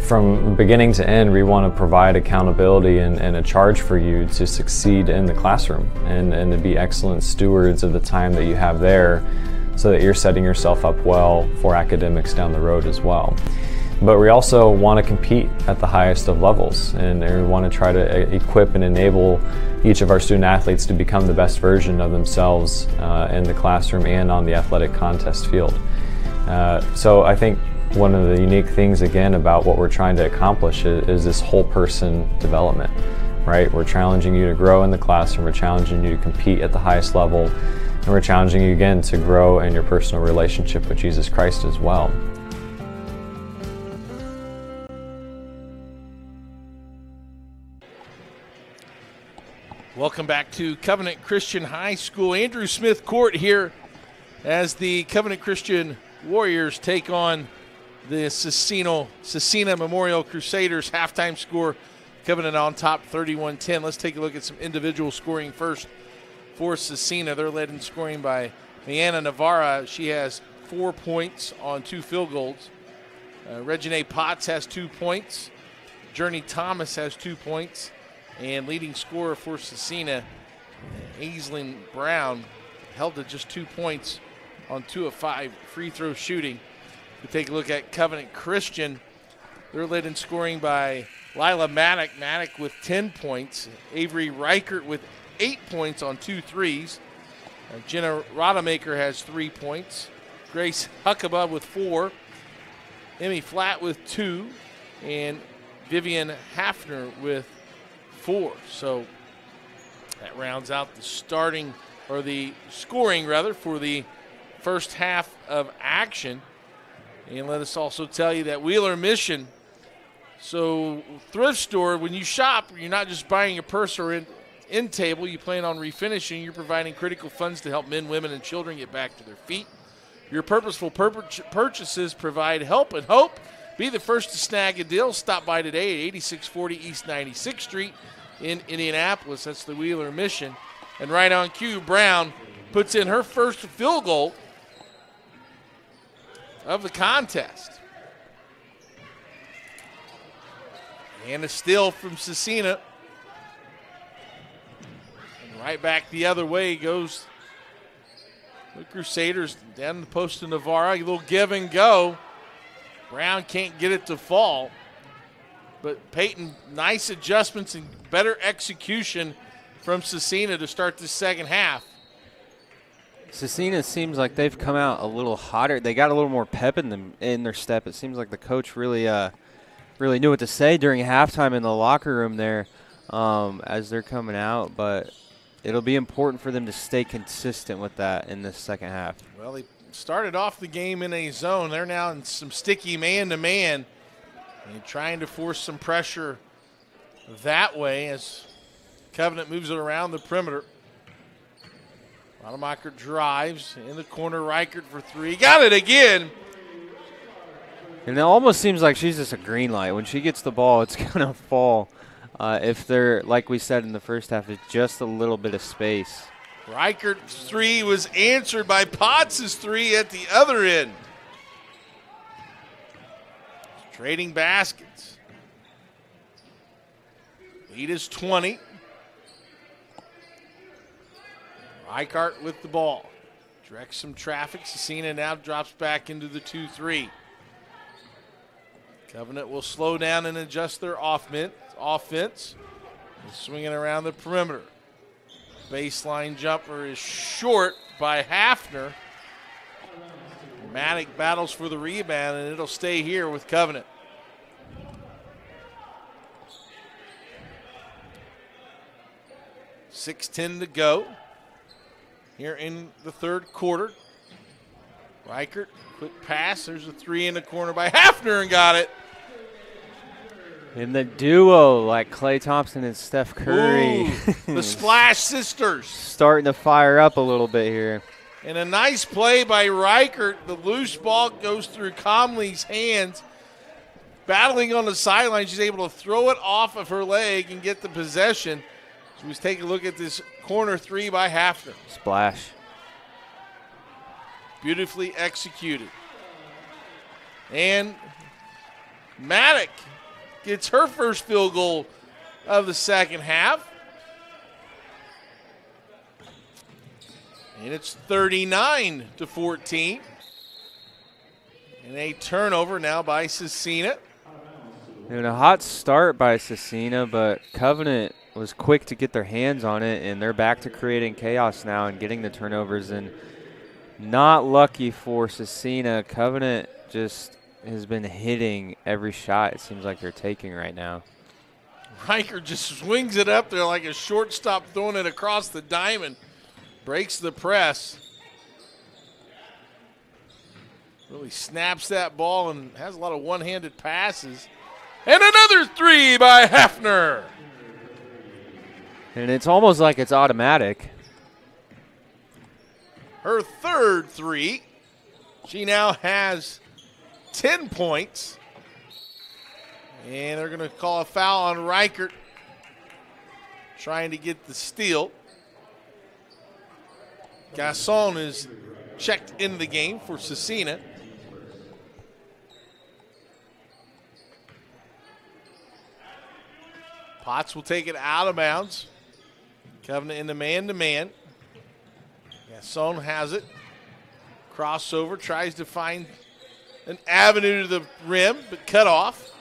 from beginning to end, we want to provide accountability and a charge for you to succeed in the classroom and to be excellent stewards of the time that you have there, so that you're setting yourself up well for academics down the road as well. But we also want to compete at the highest of levels, and we want to try to equip and enable each of our student athletes to become the best version of themselves in the classroom and on the athletic contest field. So I think one of the unique things again about what we're trying to accomplish is this whole person development, right? We're challenging you to grow in the classroom, we're challenging you to compete at the highest level, and we're challenging you again to grow in your personal relationship with Jesus Christ as well. Welcome back to Covenant Christian High School. Andrew Smith Court here as the Covenant Christian Warriors take on the Scecina Memorial Crusaders. Halftime score, Covenant on top 31-10. Let's take a look at some individual scoring first for Scecina. They're led in scoring by Leanna Navarra. She has 4 points on 2 field goals. Regine Potts has 2 points. Journey Thomas has 2 points. And leading scorer for Scecina, Aislinn Brown, held to just 2 points on 2 of 5 free throw shooting. We take a look at Covenant Christian. They're led in scoring by Lila Maddock with 10 points. Avery Reichert with 8 points on 2 threes. Jenna Rodemaker has 3 points. Grace Huckabee with 4. Emmy Flatt with 2. And Vivian Hafner with 4. So that rounds out the scoring for the first half of action. And let us also tell you that Wheeler Mission So thrift store, when you shop, you're not just buying a purse or end table. You plan on refinishing. You're providing critical funds to help men, women, and children get back to their feet. Your purposeful purchases provide help and hope. Be the first to snag a deal. Stop by today at 8640 East 96th Street in Indianapolis. That's the Wheeler mission. And right on cue, Brown puts in her first field goal of the contest. And a steal from Scecina. And right back the other way goes the Crusaders down the post to Navarra. A little give and go. Brown can't get it to fall. But Peyton, nice adjustments and better execution from Scecina to start the second half. Scecina seems like they've come out a little hotter. They got a little more pep in their step. It seems like the coach really knew what to say during halftime in the locker room there as they're coming out. But it'll be important for them to stay consistent with that in the second half. Well, they started off the game in a zone. They're now in some sticky man-to-man and trying to force some pressure that way as Covenant moves it around the perimeter. Rademacher drives in the corner. Reichert for three. Got it again. And it almost seems like she's just a green light. When she gets the ball, it's going to fall. If they're, like we said in the first half, it's just a little bit of space. Reichert's three was answered by Potts' three at the other end. Trading baskets. Lead is 20. Reichert with the ball. Directs some traffic. Scecina now drops back into the 2-3. Covenant will slow down and adjust their offense. Swinging around the perimeter. Baseline jumper is short by Hafner. Maddock battles for the rebound, and it'll stay here with Covenant. .6:10 to go here in the third quarter. Reichert, quick pass. There's a three in the corner by Hafner and got it. And the duo like Klay Thompson and Steph Curry. Ooh, the Splash Sisters. Starting to fire up a little bit here. And a nice play by Reichert. The loose ball goes through Comley's hands. Battling on the sideline, she's able to throw it off of her leg and get the possession. So let's take a look at this corner three by Hafner. Splash. Beautifully executed. And Maddock gets her first field goal of the second half. And it's 39-14. And a turnover now by Scecina. And a hot start by Scecina, but Covenant was quick to get their hands on it, and they're back to creating chaos now and getting the turnovers. And not lucky for Scecina. Covenant just has been hitting every shot it seems like they're taking right now. Reichert just swings it up there like a shortstop throwing it across the diamond. Breaks the press. Really snaps that ball and has a lot of one-handed passes. And another three by Hafner. And it's almost like it's automatic. Her third three. She now has 10 points. And they're going to call a foul on Reichert, trying to get the steal. Gasson is checked in the game for Scecina. Potts will take it out of bounds. Covenant in the man-to-man. Gasson has it. Crossover, tries to find an avenue to the rim, but cut off.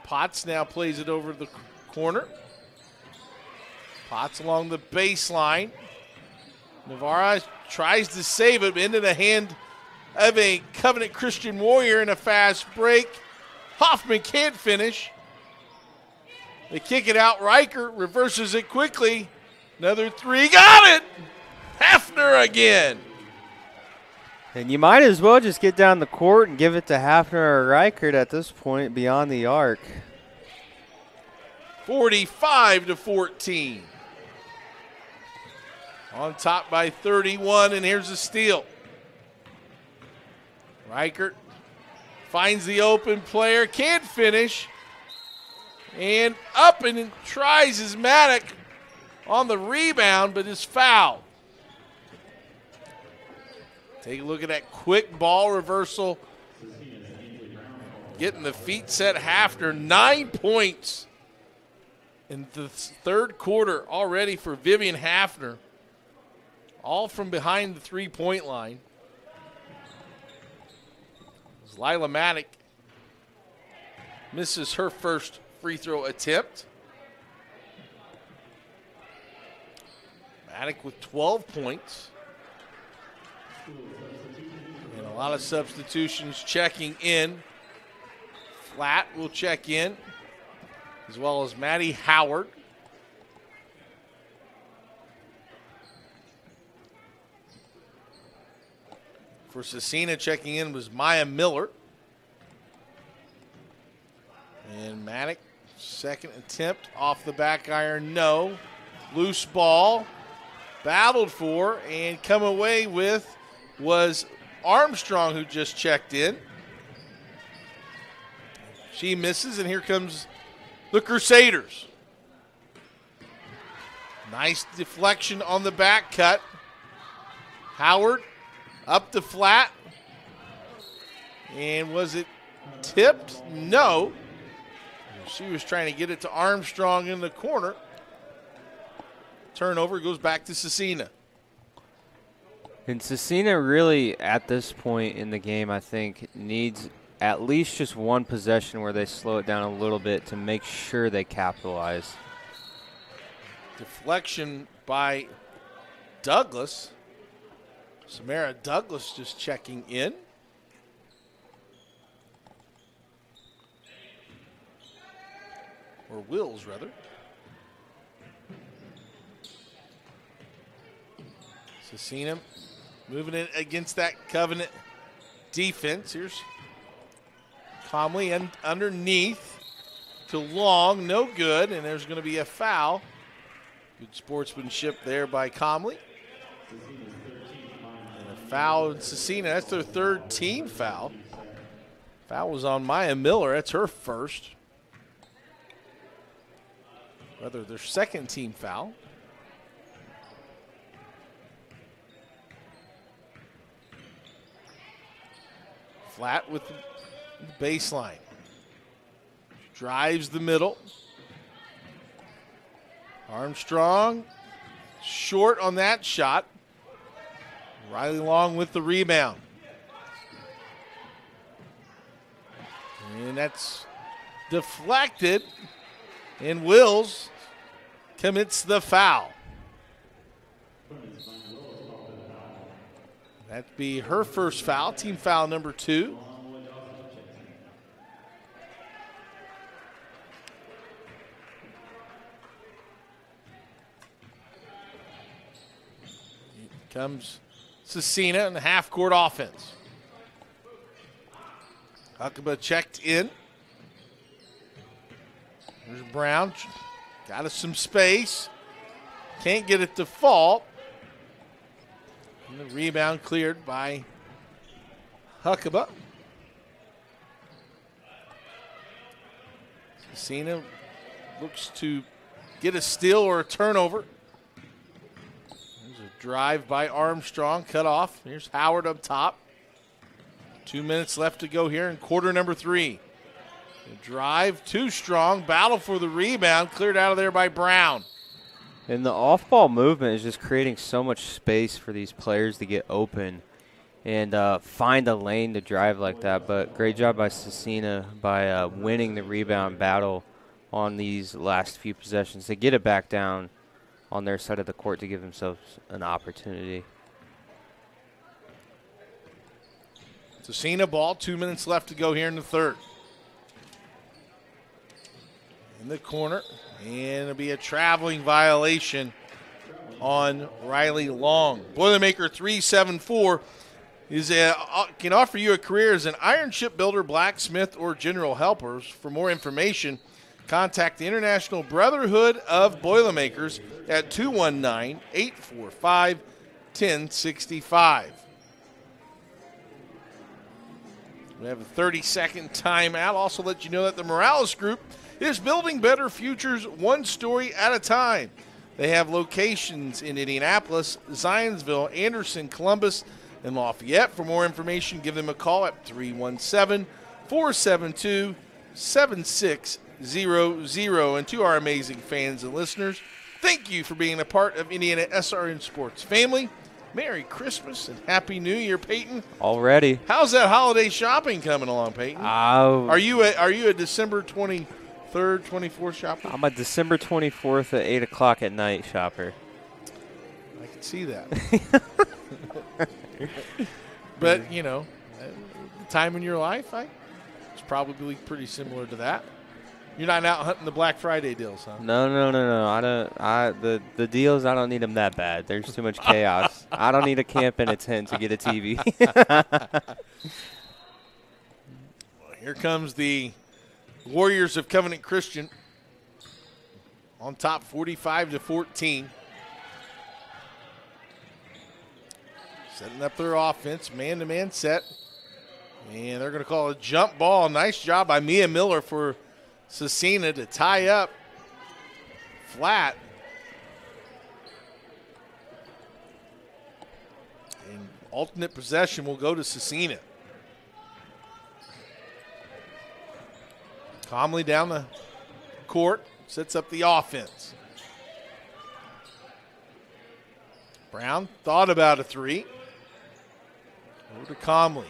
Potts now plays it over the corner. Potts along the baseline. Navarra tries to save it into the hand of a Covenant Christian Warrior in a fast break. Hoffman can't finish. They kick it out. Reichert reverses it quickly. Another three. Got it! Hafner again. And you might as well just get down the court and give it to Hafner or Reichert at this point beyond the arc. 45-14. On top by 31, and here's a steal. Reichert finds the open player, can't finish, and up and tries his Maddock on the rebound, but is fouled. Take a look at that quick ball reversal. Getting the feet set. Hafner, 9 points in the third quarter already for Vivian Hafner. All from behind the three-point line. As Lila Maddock misses her first free throw attempt. Maddock with 12 points. And a lot of substitutions checking in. Flat will check in, as well as Maddie Howard. For Scecina, checking in was Maya Miller. And Maddock, second attempt off the back iron, no. Loose ball, battled for, and come away with was Armstrong, who just checked in. She misses, and here comes the Crusaders. Nice deflection on the back cut. Howard up the flat. And was it tipped? No. She was trying to get it to Armstrong in the corner. Turnover goes back to Scecina. And Scecina really, at this point in the game, I think, needs at least just one possession where they slow it down a little bit to make sure they capitalize. Deflection by Douglas. Samara Douglas just checking in. Or Wills, rather. Scecina moving in against that Covenant defense. Here's Comley and underneath to Long, no good, and there's going to be a foul. Good sportsmanship there by Comley. And a foul in Scecina. That's their third team foul. Foul was on Maya Miller. That's her first. Rather, their second team foul. Flat with the baseline. Drives the middle. Armstrong short on that shot. Riley Long with the rebound. And that's deflected. And Wills commits the foul. That'd be her first foul, team foul number 2. Here comes Scecina in the half-court offense. Huckabee checked in. There's Brown. Got us some space. Can't get it to fall. And the rebound cleared by Huckabee. Scecina looks to get a steal or a turnover. There's a drive by Armstrong, cut off. Here's Howard up top. 2 minutes left to go here in quarter number 3. The drive, too strong. Battle for the rebound, cleared out of there by Brown. And the off-ball movement is just creating so much space for these players to get open and find a lane to drive like that. But great job by Scecina by winning the rebound battle on these last few possessions to get it back down on their side of the court to give themselves an opportunity. Scecina ball, 2 minutes left to go here in the third. In the corner, and it'll be a traveling violation on Riley Long. Boilermaker 3-7-4 can offer you a career as an iron shipbuilder, blacksmith, or general helpers. For more information, contact the International Brotherhood of Boilermakers at 219-845-1065. We have a 30-second timeout. Also let you know that the Morales Group is building better futures one story at a time. They have locations in Indianapolis, Zionsville, Anderson, Columbus, and Lafayette. For more information, give them a call at 317-472-7600. And to our amazing fans and listeners, thank you for being a part of Indiana SRN Sports family. Merry Christmas and Happy New Year, Peyton. Already. How's that holiday shopping coming along, Peyton? Are you a December 23rd, 24th shopper? I'm a December 24th at 8 o'clock at night shopper. I can see that. But, you know, the time in your life, it's probably pretty similar to that. You're not out hunting the Black Friday deals, huh? No. I don't. The deals, I don't need them that bad. There's too much chaos. I don't need a camp and a tent to get a TV. Here comes the Warriors of Covenant Christian on top 45-14. Setting up their offense, man-to-man set. And they're going to call a jump ball. Nice job by Mia Miller for Scecina to tie up flat. And alternate possession will go to Scecina. Calmly down the court, sets up the offense. Brown thought about a three. Over to Comley.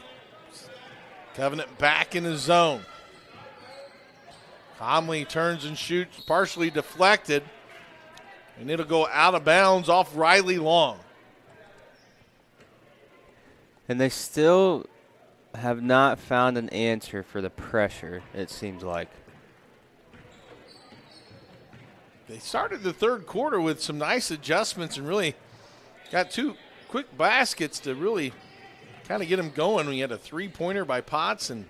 Covenant back in his zone. Comley turns and shoots, partially deflected, and it'll go out of bounds off Riley Long. And they still have not found an answer for the pressure, it seems like. They started the third quarter with some nice adjustments and really got two quick baskets to really kind of get them going. We had a three-pointer by Potts and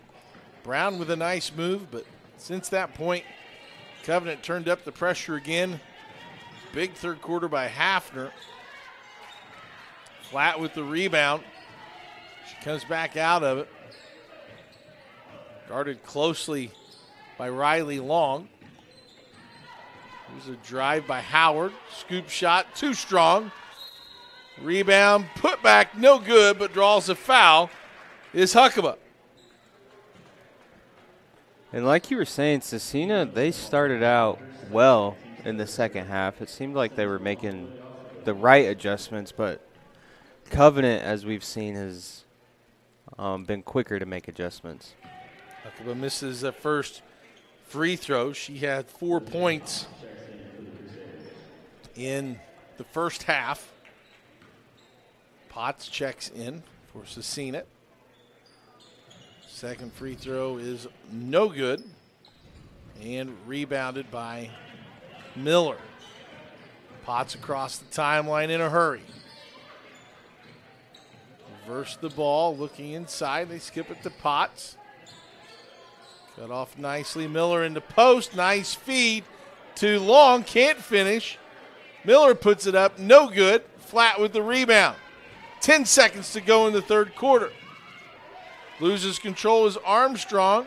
Brown with a nice move, but since that point, Covenant turned up the pressure again. Big third quarter by Hafner. Flat with the rebound. She comes back out of it. Guarded closely by Riley Long. Here's a drive by Howard. Scoop shot, too strong. Rebound, put back, no good, but draws a foul is Huckabee. And like you were saying, Scecina, they started out well in the second half. It seemed like they were making the right adjustments, but Covenant, as we've seen, has been quicker to make adjustments. Huckabee misses the first free throw. She had 4 points in the first half. Potts checks in for Scecina. Second free throw is no good and rebounded by Miller. Potts across the timeline in a hurry. Reverse the ball, looking inside. They skip it to Potts. Cut off nicely. Miller into post. Nice feed to Long. Can't finish. Miller puts it up. No good. Flat with the rebound. 10 seconds to go in the third quarter. Loses control is Armstrong.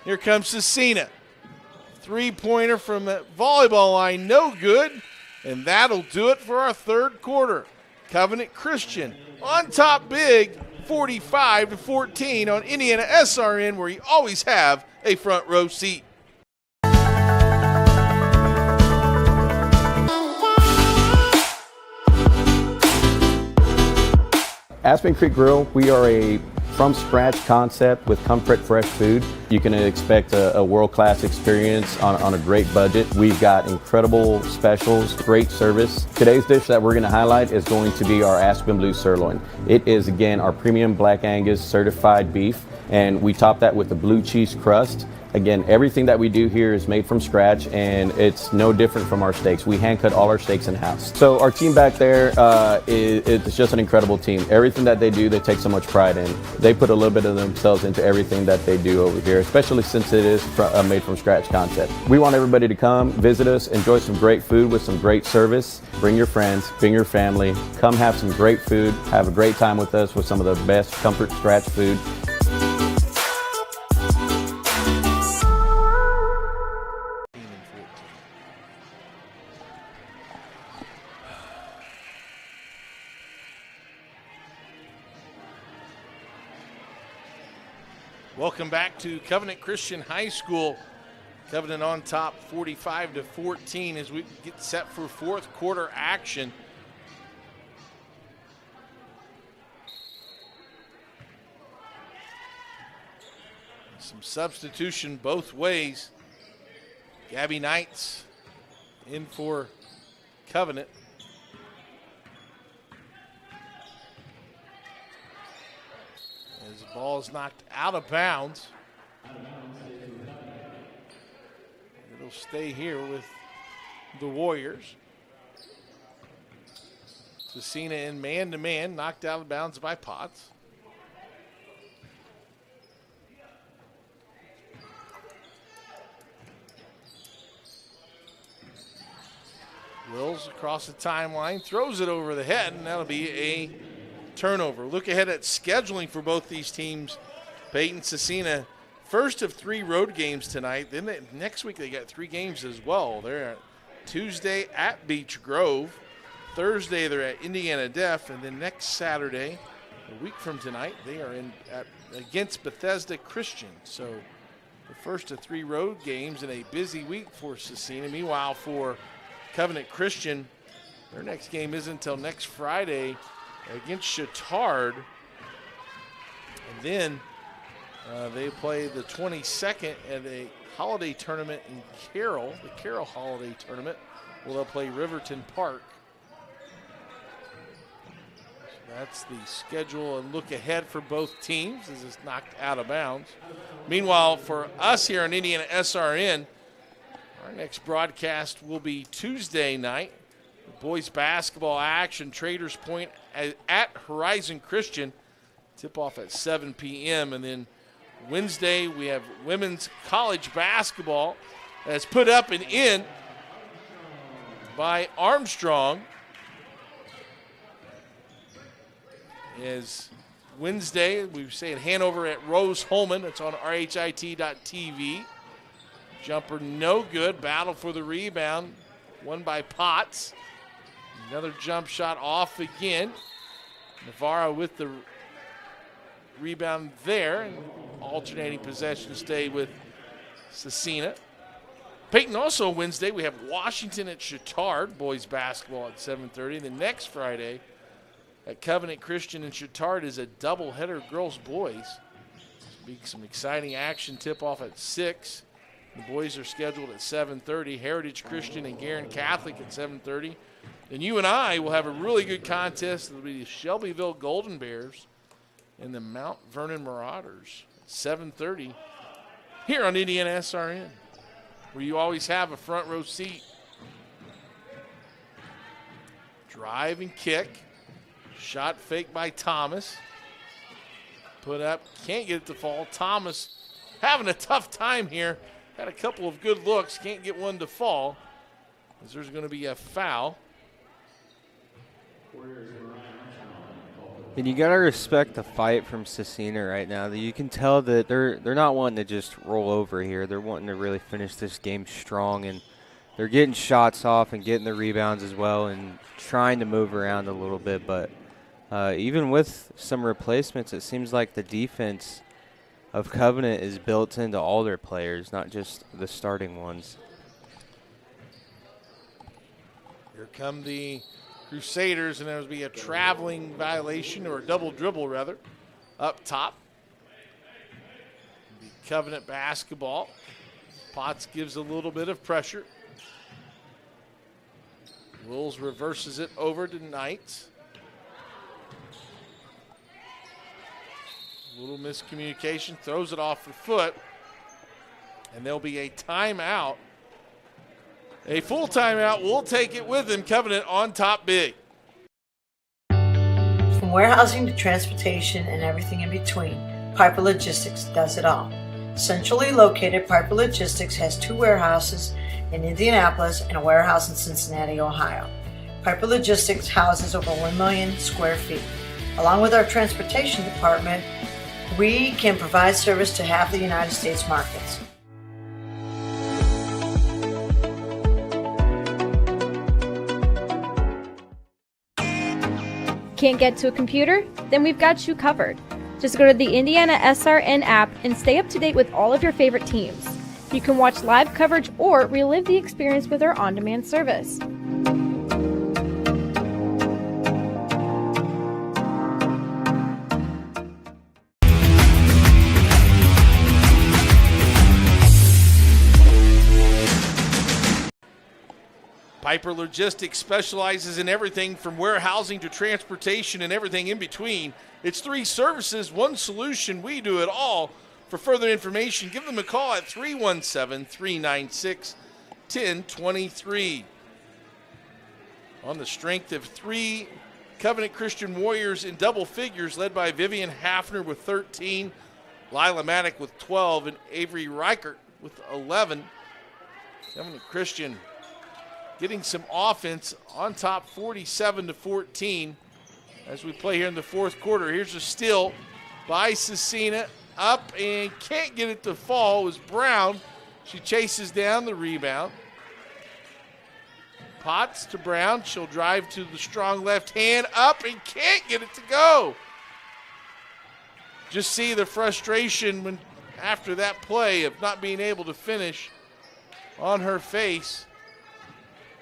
Here comes Scecina. Three-pointer from the volleyball line, no good. And that'll do it for our third quarter. Covenant Christian on top big, 45-14 on Indiana SRN, where you always have a front row seat. Aspen Creek Grill, we are a from-scratch concept with comfort fresh food. You can expect a world-class experience on a great budget. We've got incredible specials, great service. Today's dish that we're going to highlight is going to be our Aspen Blue Sirloin. It is, again, our premium Black Angus certified beef, and we top that with the blue cheese crust. Again, everything that we do here is made from scratch, and it's no different from our steaks. We hand cut all our steaks in-house. So our team back there, it's just an incredible team. Everything that they do, they take so much pride in. They put a little bit of themselves into everything that they do over here, especially since it is a made from scratch concept. We want everybody to come, visit us, enjoy some great food with some great service. Bring your friends, bring your family, come have some great food, have a great time with us with some of the best comfort scratch food. Welcome back to Covenant Christian High School. Covenant on top 45-14 as we get set for fourth quarter action. Some substitution both ways. Gabby Knights in for Covenant. As the ball is knocked out of bounds. It'll stay here with the Warriors. Scecina in man-to-man, knocked out of bounds by Potts. Wills across the timeline, throws it over the head, and that'll be a turnover. Look ahead at scheduling for both these teams. Peyton, Scecina, first of 3 road games tonight. Then next week they got 3 games as well. They're at Tuesday at Beech Grove. Thursday they're at Indiana Deaf. And then next Saturday, a week from tonight, they are against Bethesda Christian. So the first of 3 road games in a busy week for Scecina. Meanwhile, for Covenant Christian, their next game isn't until next Friday against Chittard. And then they play the 22nd at a holiday tournament in Carroll, the Carroll Holiday Tournament, where they'll play Riverton Park. So that's the schedule and look ahead for both teams as it's knocked out of bounds. Meanwhile, for us here on IndianaSRN, our next broadcast will be Tuesday night. Boys basketball action, Traders Point at Horizon Christian. Tip-off at 7 p.m. And then Wednesday, we have women's college basketball that's put up and in by Armstrong. As Wednesday, we say at Hanover at Rose Holman. It's on RHIT.tv. Jumper no good. Battle for the rebound. Won by Potts. Another jump shot off again. Navarro with the rebound there. And alternating possession stay with Scecina. Peyton, also Wednesday, we have Washington at Chittard, boys basketball at 7:30. The next Friday at Covenant Christian and Chittard is a doubleheader girls boys. Be some exciting action. Tip-off at 6. The boys are scheduled at 7:30. Heritage Christian and Guerin Catholic at 7:30. And you and I will have a really good contest. It'll be the Shelbyville Golden Bears and the Mount Vernon Marauders at 7:30 here on IndianaSRN, where you always have a front row seat. Drive and kick. Shot fake by Thomas. Put up, can't get it to fall. Thomas having a tough time here. Had a couple of good looks, can't get one to fall, as there's going to be a foul. And you got to respect the fight from Scecina right now. You can tell that they're not wanting to just roll over here. They're wanting to really finish this game strong, and they're getting shots off and getting the rebounds as well and trying to move around a little bit. But even with some replacements, it seems like the defense of Covenant is built into all their players, not just the starting ones. Here come the Crusaders, and there'll be a traveling violation, or a double dribble rather, up top. The Covenant basketball. Potts gives a little bit of pressure. Wills reverses it over to Knights. A little miscommunication, throws it off her foot. And there'll be a timeout. A full timeout. We'll take it with him. Covenant on top big. From warehousing to transportation and everything in between, Piper Logistics does it all. Centrally located, Piper Logistics has 2 warehouses in Indianapolis and a warehouse in Cincinnati, Ohio. Piper Logistics houses over 1 million square feet. Along with our transportation department, we can provide service to half the United States markets. Can't get to a computer? Then we've got you covered. Just go to the IndianaSRN app and stay up to date with all of your favorite teams. You can watch live coverage or relive the experience with our on-demand service. Piper Logistics specializes in everything from warehousing to transportation and everything in between. It's 3 services, 1 solution. We do it all. For further information, give them a call at 317-396-1023. On the strength of 3 Covenant Christian Warriors in double figures, led by Vivian Hafner with 13, Lila Maddock with 12, and Avery Reichert with 11. Covenant Christian getting some offense on top 47-14 as we play here in the 4th quarter. Here's a steal by Scecina, up and can't get it to fall. It was Brown. She chases down the rebound. Potts to Brown. She'll drive to the strong left hand, up and can't get it to go. Just see the frustration when after that play of not being able to finish on her face.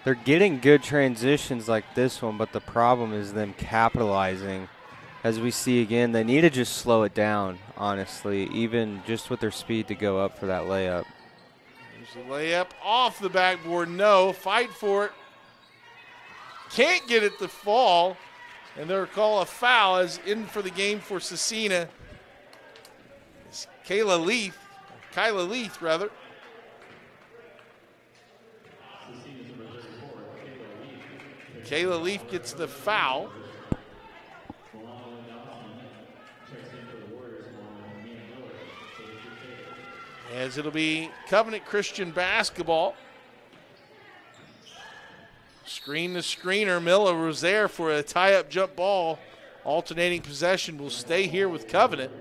They're getting good transitions like this one, but the problem is them capitalizing. As we see again, they need to just slow it down, honestly, even just with their speed to go up for that layup. There's the layup off the backboard. No, fight for it. Can't get it to fall, and they'll call a foul as in for the game for Scecina. It's Kyla Leith. Kayla Leaf gets the foul. As it'll be Covenant Christian basketball. Screen to screener. Miller was there for a tie-up jump ball. Alternating possession will stay here with Covenant.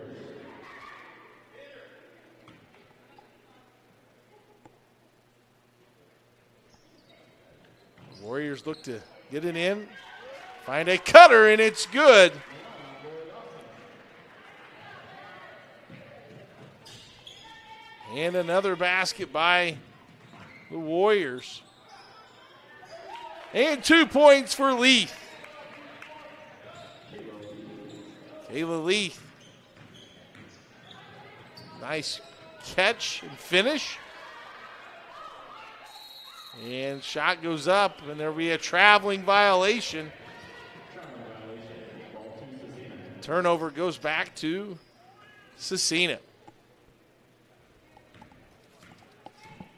Warriors look to get it in, find a cutter, and it's good. And another basket by the Warriors. And 2 points for Leith. Kayla Leith. Nice catch and finish. And shot goes up, and there'll be a traveling violation. Turnover goes back to Scecina.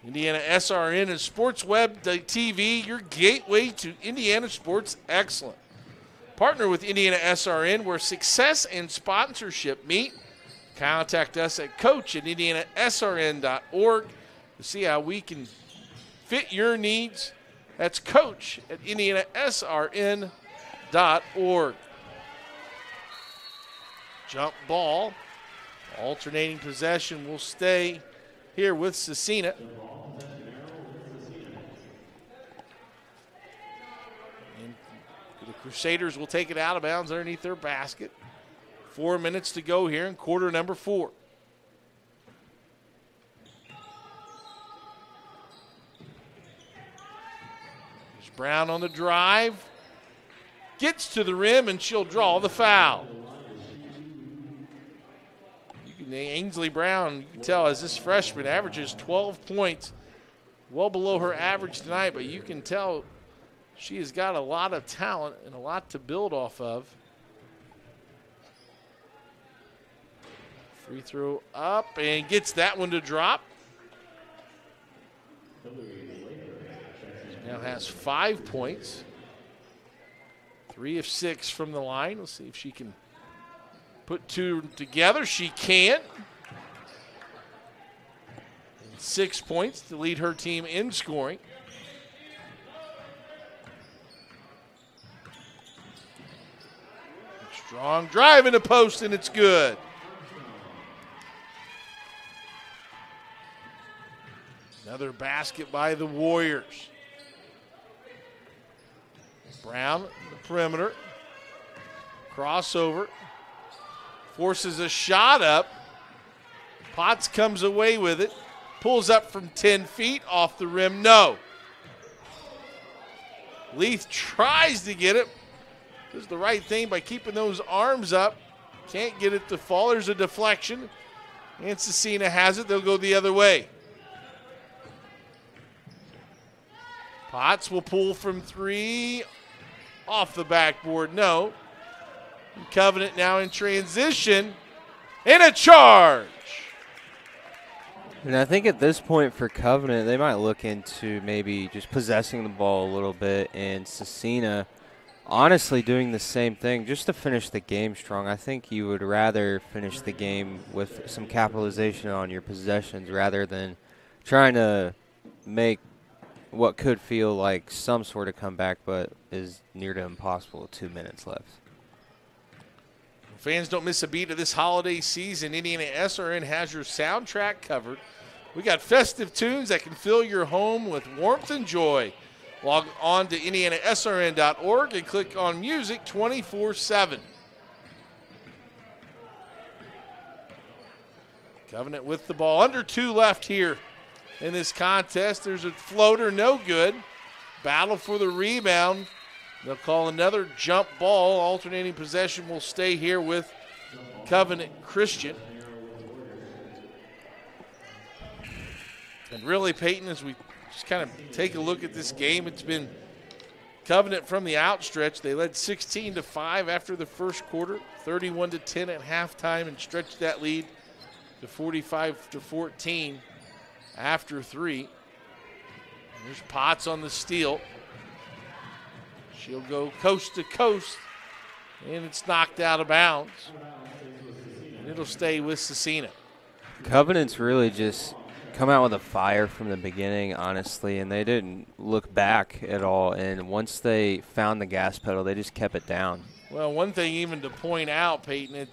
IndianaSRN is SportsWeb.tv, your gateway to Indiana sports excellence. Partner with IndianaSRN, where success and sponsorship meet. Contact us at coach@indianasrn.org to see how we can fit your needs. That's coach@indianasrn.org. Jump ball. Alternating possession will stay here with Scecina. And the Crusaders will take it out of bounds underneath their basket. 4 minutes to go here in quarter number 4. Brown on the drive, gets to the rim, and she'll draw the foul. You can Ainsley Brown, you can tell, as this freshman averages 12 points, well below her average tonight, but you can tell she has got a lot of talent and a lot to build off of. Free throw up and gets that one to drop. Now has 5 points. 3 of 6 from the line. Let's see if she can put two together. She can. 6 points to lead her team in scoring. Strong drive in the post, and it's good. Another basket by the Warriors. Brown, the perimeter. Crossover. Forces a shot up. Potts comes away with it. Pulls up from 10 feet off the rim. No. Leith tries to get it. Does the right thing by keeping those arms up. Can't get it to fall. There's a deflection. And Scecina has it. They'll go the other way. Potts will pull from 3. Off the backboard. No. Covenant now in transition. And a charge. And I think at this point for Covenant, they might look into maybe just possessing the ball a little bit, and Scecina honestly doing the same thing just to finish the game strong. I think you would rather finish the game with some capitalization on your possessions rather than trying to make what could feel like some sort of comeback, but is near to impossible with 2 minutes left. Fans, don't miss a beat of this holiday season. IndianaSRN has your soundtrack covered. We got festive tunes that can fill your home with warmth and joy. Log on to IndianaSRN.org and click on Music 24/7. Covenant with the ball. Under 2 left here in this contest. There's a floater, no good. Battle for the rebound. They'll call another jump ball. Alternating possession will stay here with Covenant Christian. And really, Peyton, as we just kind of take a look at this game, it's been Covenant from the outstretch. They led 16-5 after the first quarter, 31-10 at halftime, and stretched that lead to 45-14 after 3. There's Potts on the steal. She'll go coast to coast, and it's knocked out of bounds. And it'll stay with Scecina. Covenant's really just come out with a fire from the beginning, honestly, and they didn't look back at all. And once they found the gas pedal, they just kept it down. Well, one thing even to point out, Peyton,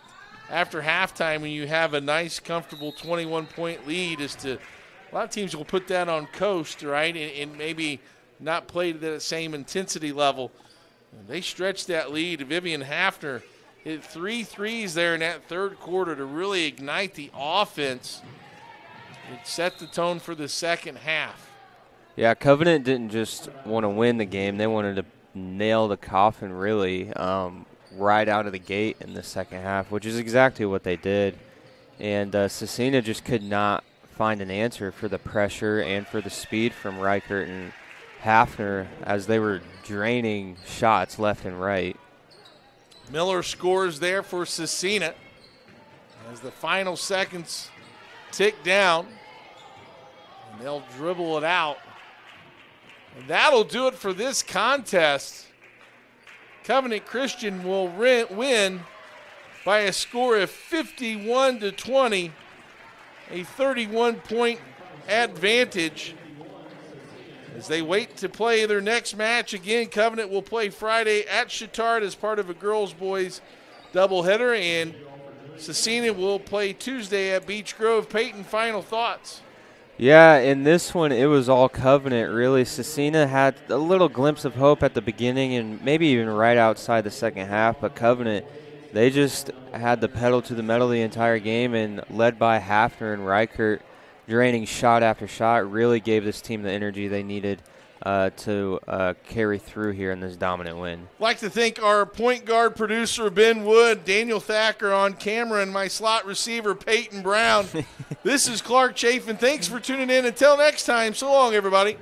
after halftime when you have a nice, comfortable 21-point lead is to – a lot of teams will put that on coast, right, and maybe not play to that same intensity level. And they stretched that lead. Vivian Hafner hit 3 threes there in that third quarter to really ignite the offense. It set the tone for the second half. Yeah, Covenant didn't just want to win the game. They wanted to nail the coffin, really, right out of the gate in the second half, which is exactly what they did. And Scecina just could not find an answer for the pressure and for the speed from Reichert and Hafner as they were draining shots left and right. Miller scores there for Scecina as the final seconds tick down. And they'll dribble it out. And that'll do it for this contest. Covenant Christian will win by a score of 51-20, a 31-point advantage. As they wait to play their next match again, Covenant will play Friday at Chittard as part of a girls-boys doubleheader, and Scecina will play Tuesday at Beech Grove. Peyton, final thoughts? Yeah, in this one, it was all Covenant, really. Scecina had a little glimpse of hope at the beginning and maybe even right outside the second half, but Covenant, they just had the pedal to the metal the entire game, and led by Hafner and Reichert, draining shot after shot, really gave this team the energy they needed to carry through here in this dominant win. I'd like to thank our point guard producer, Ben Wood, Daniel Thacker on camera, and my slot receiver, Peyton Brown. This is Clark Chafin. Thanks for tuning in. Until next time, so long, everybody.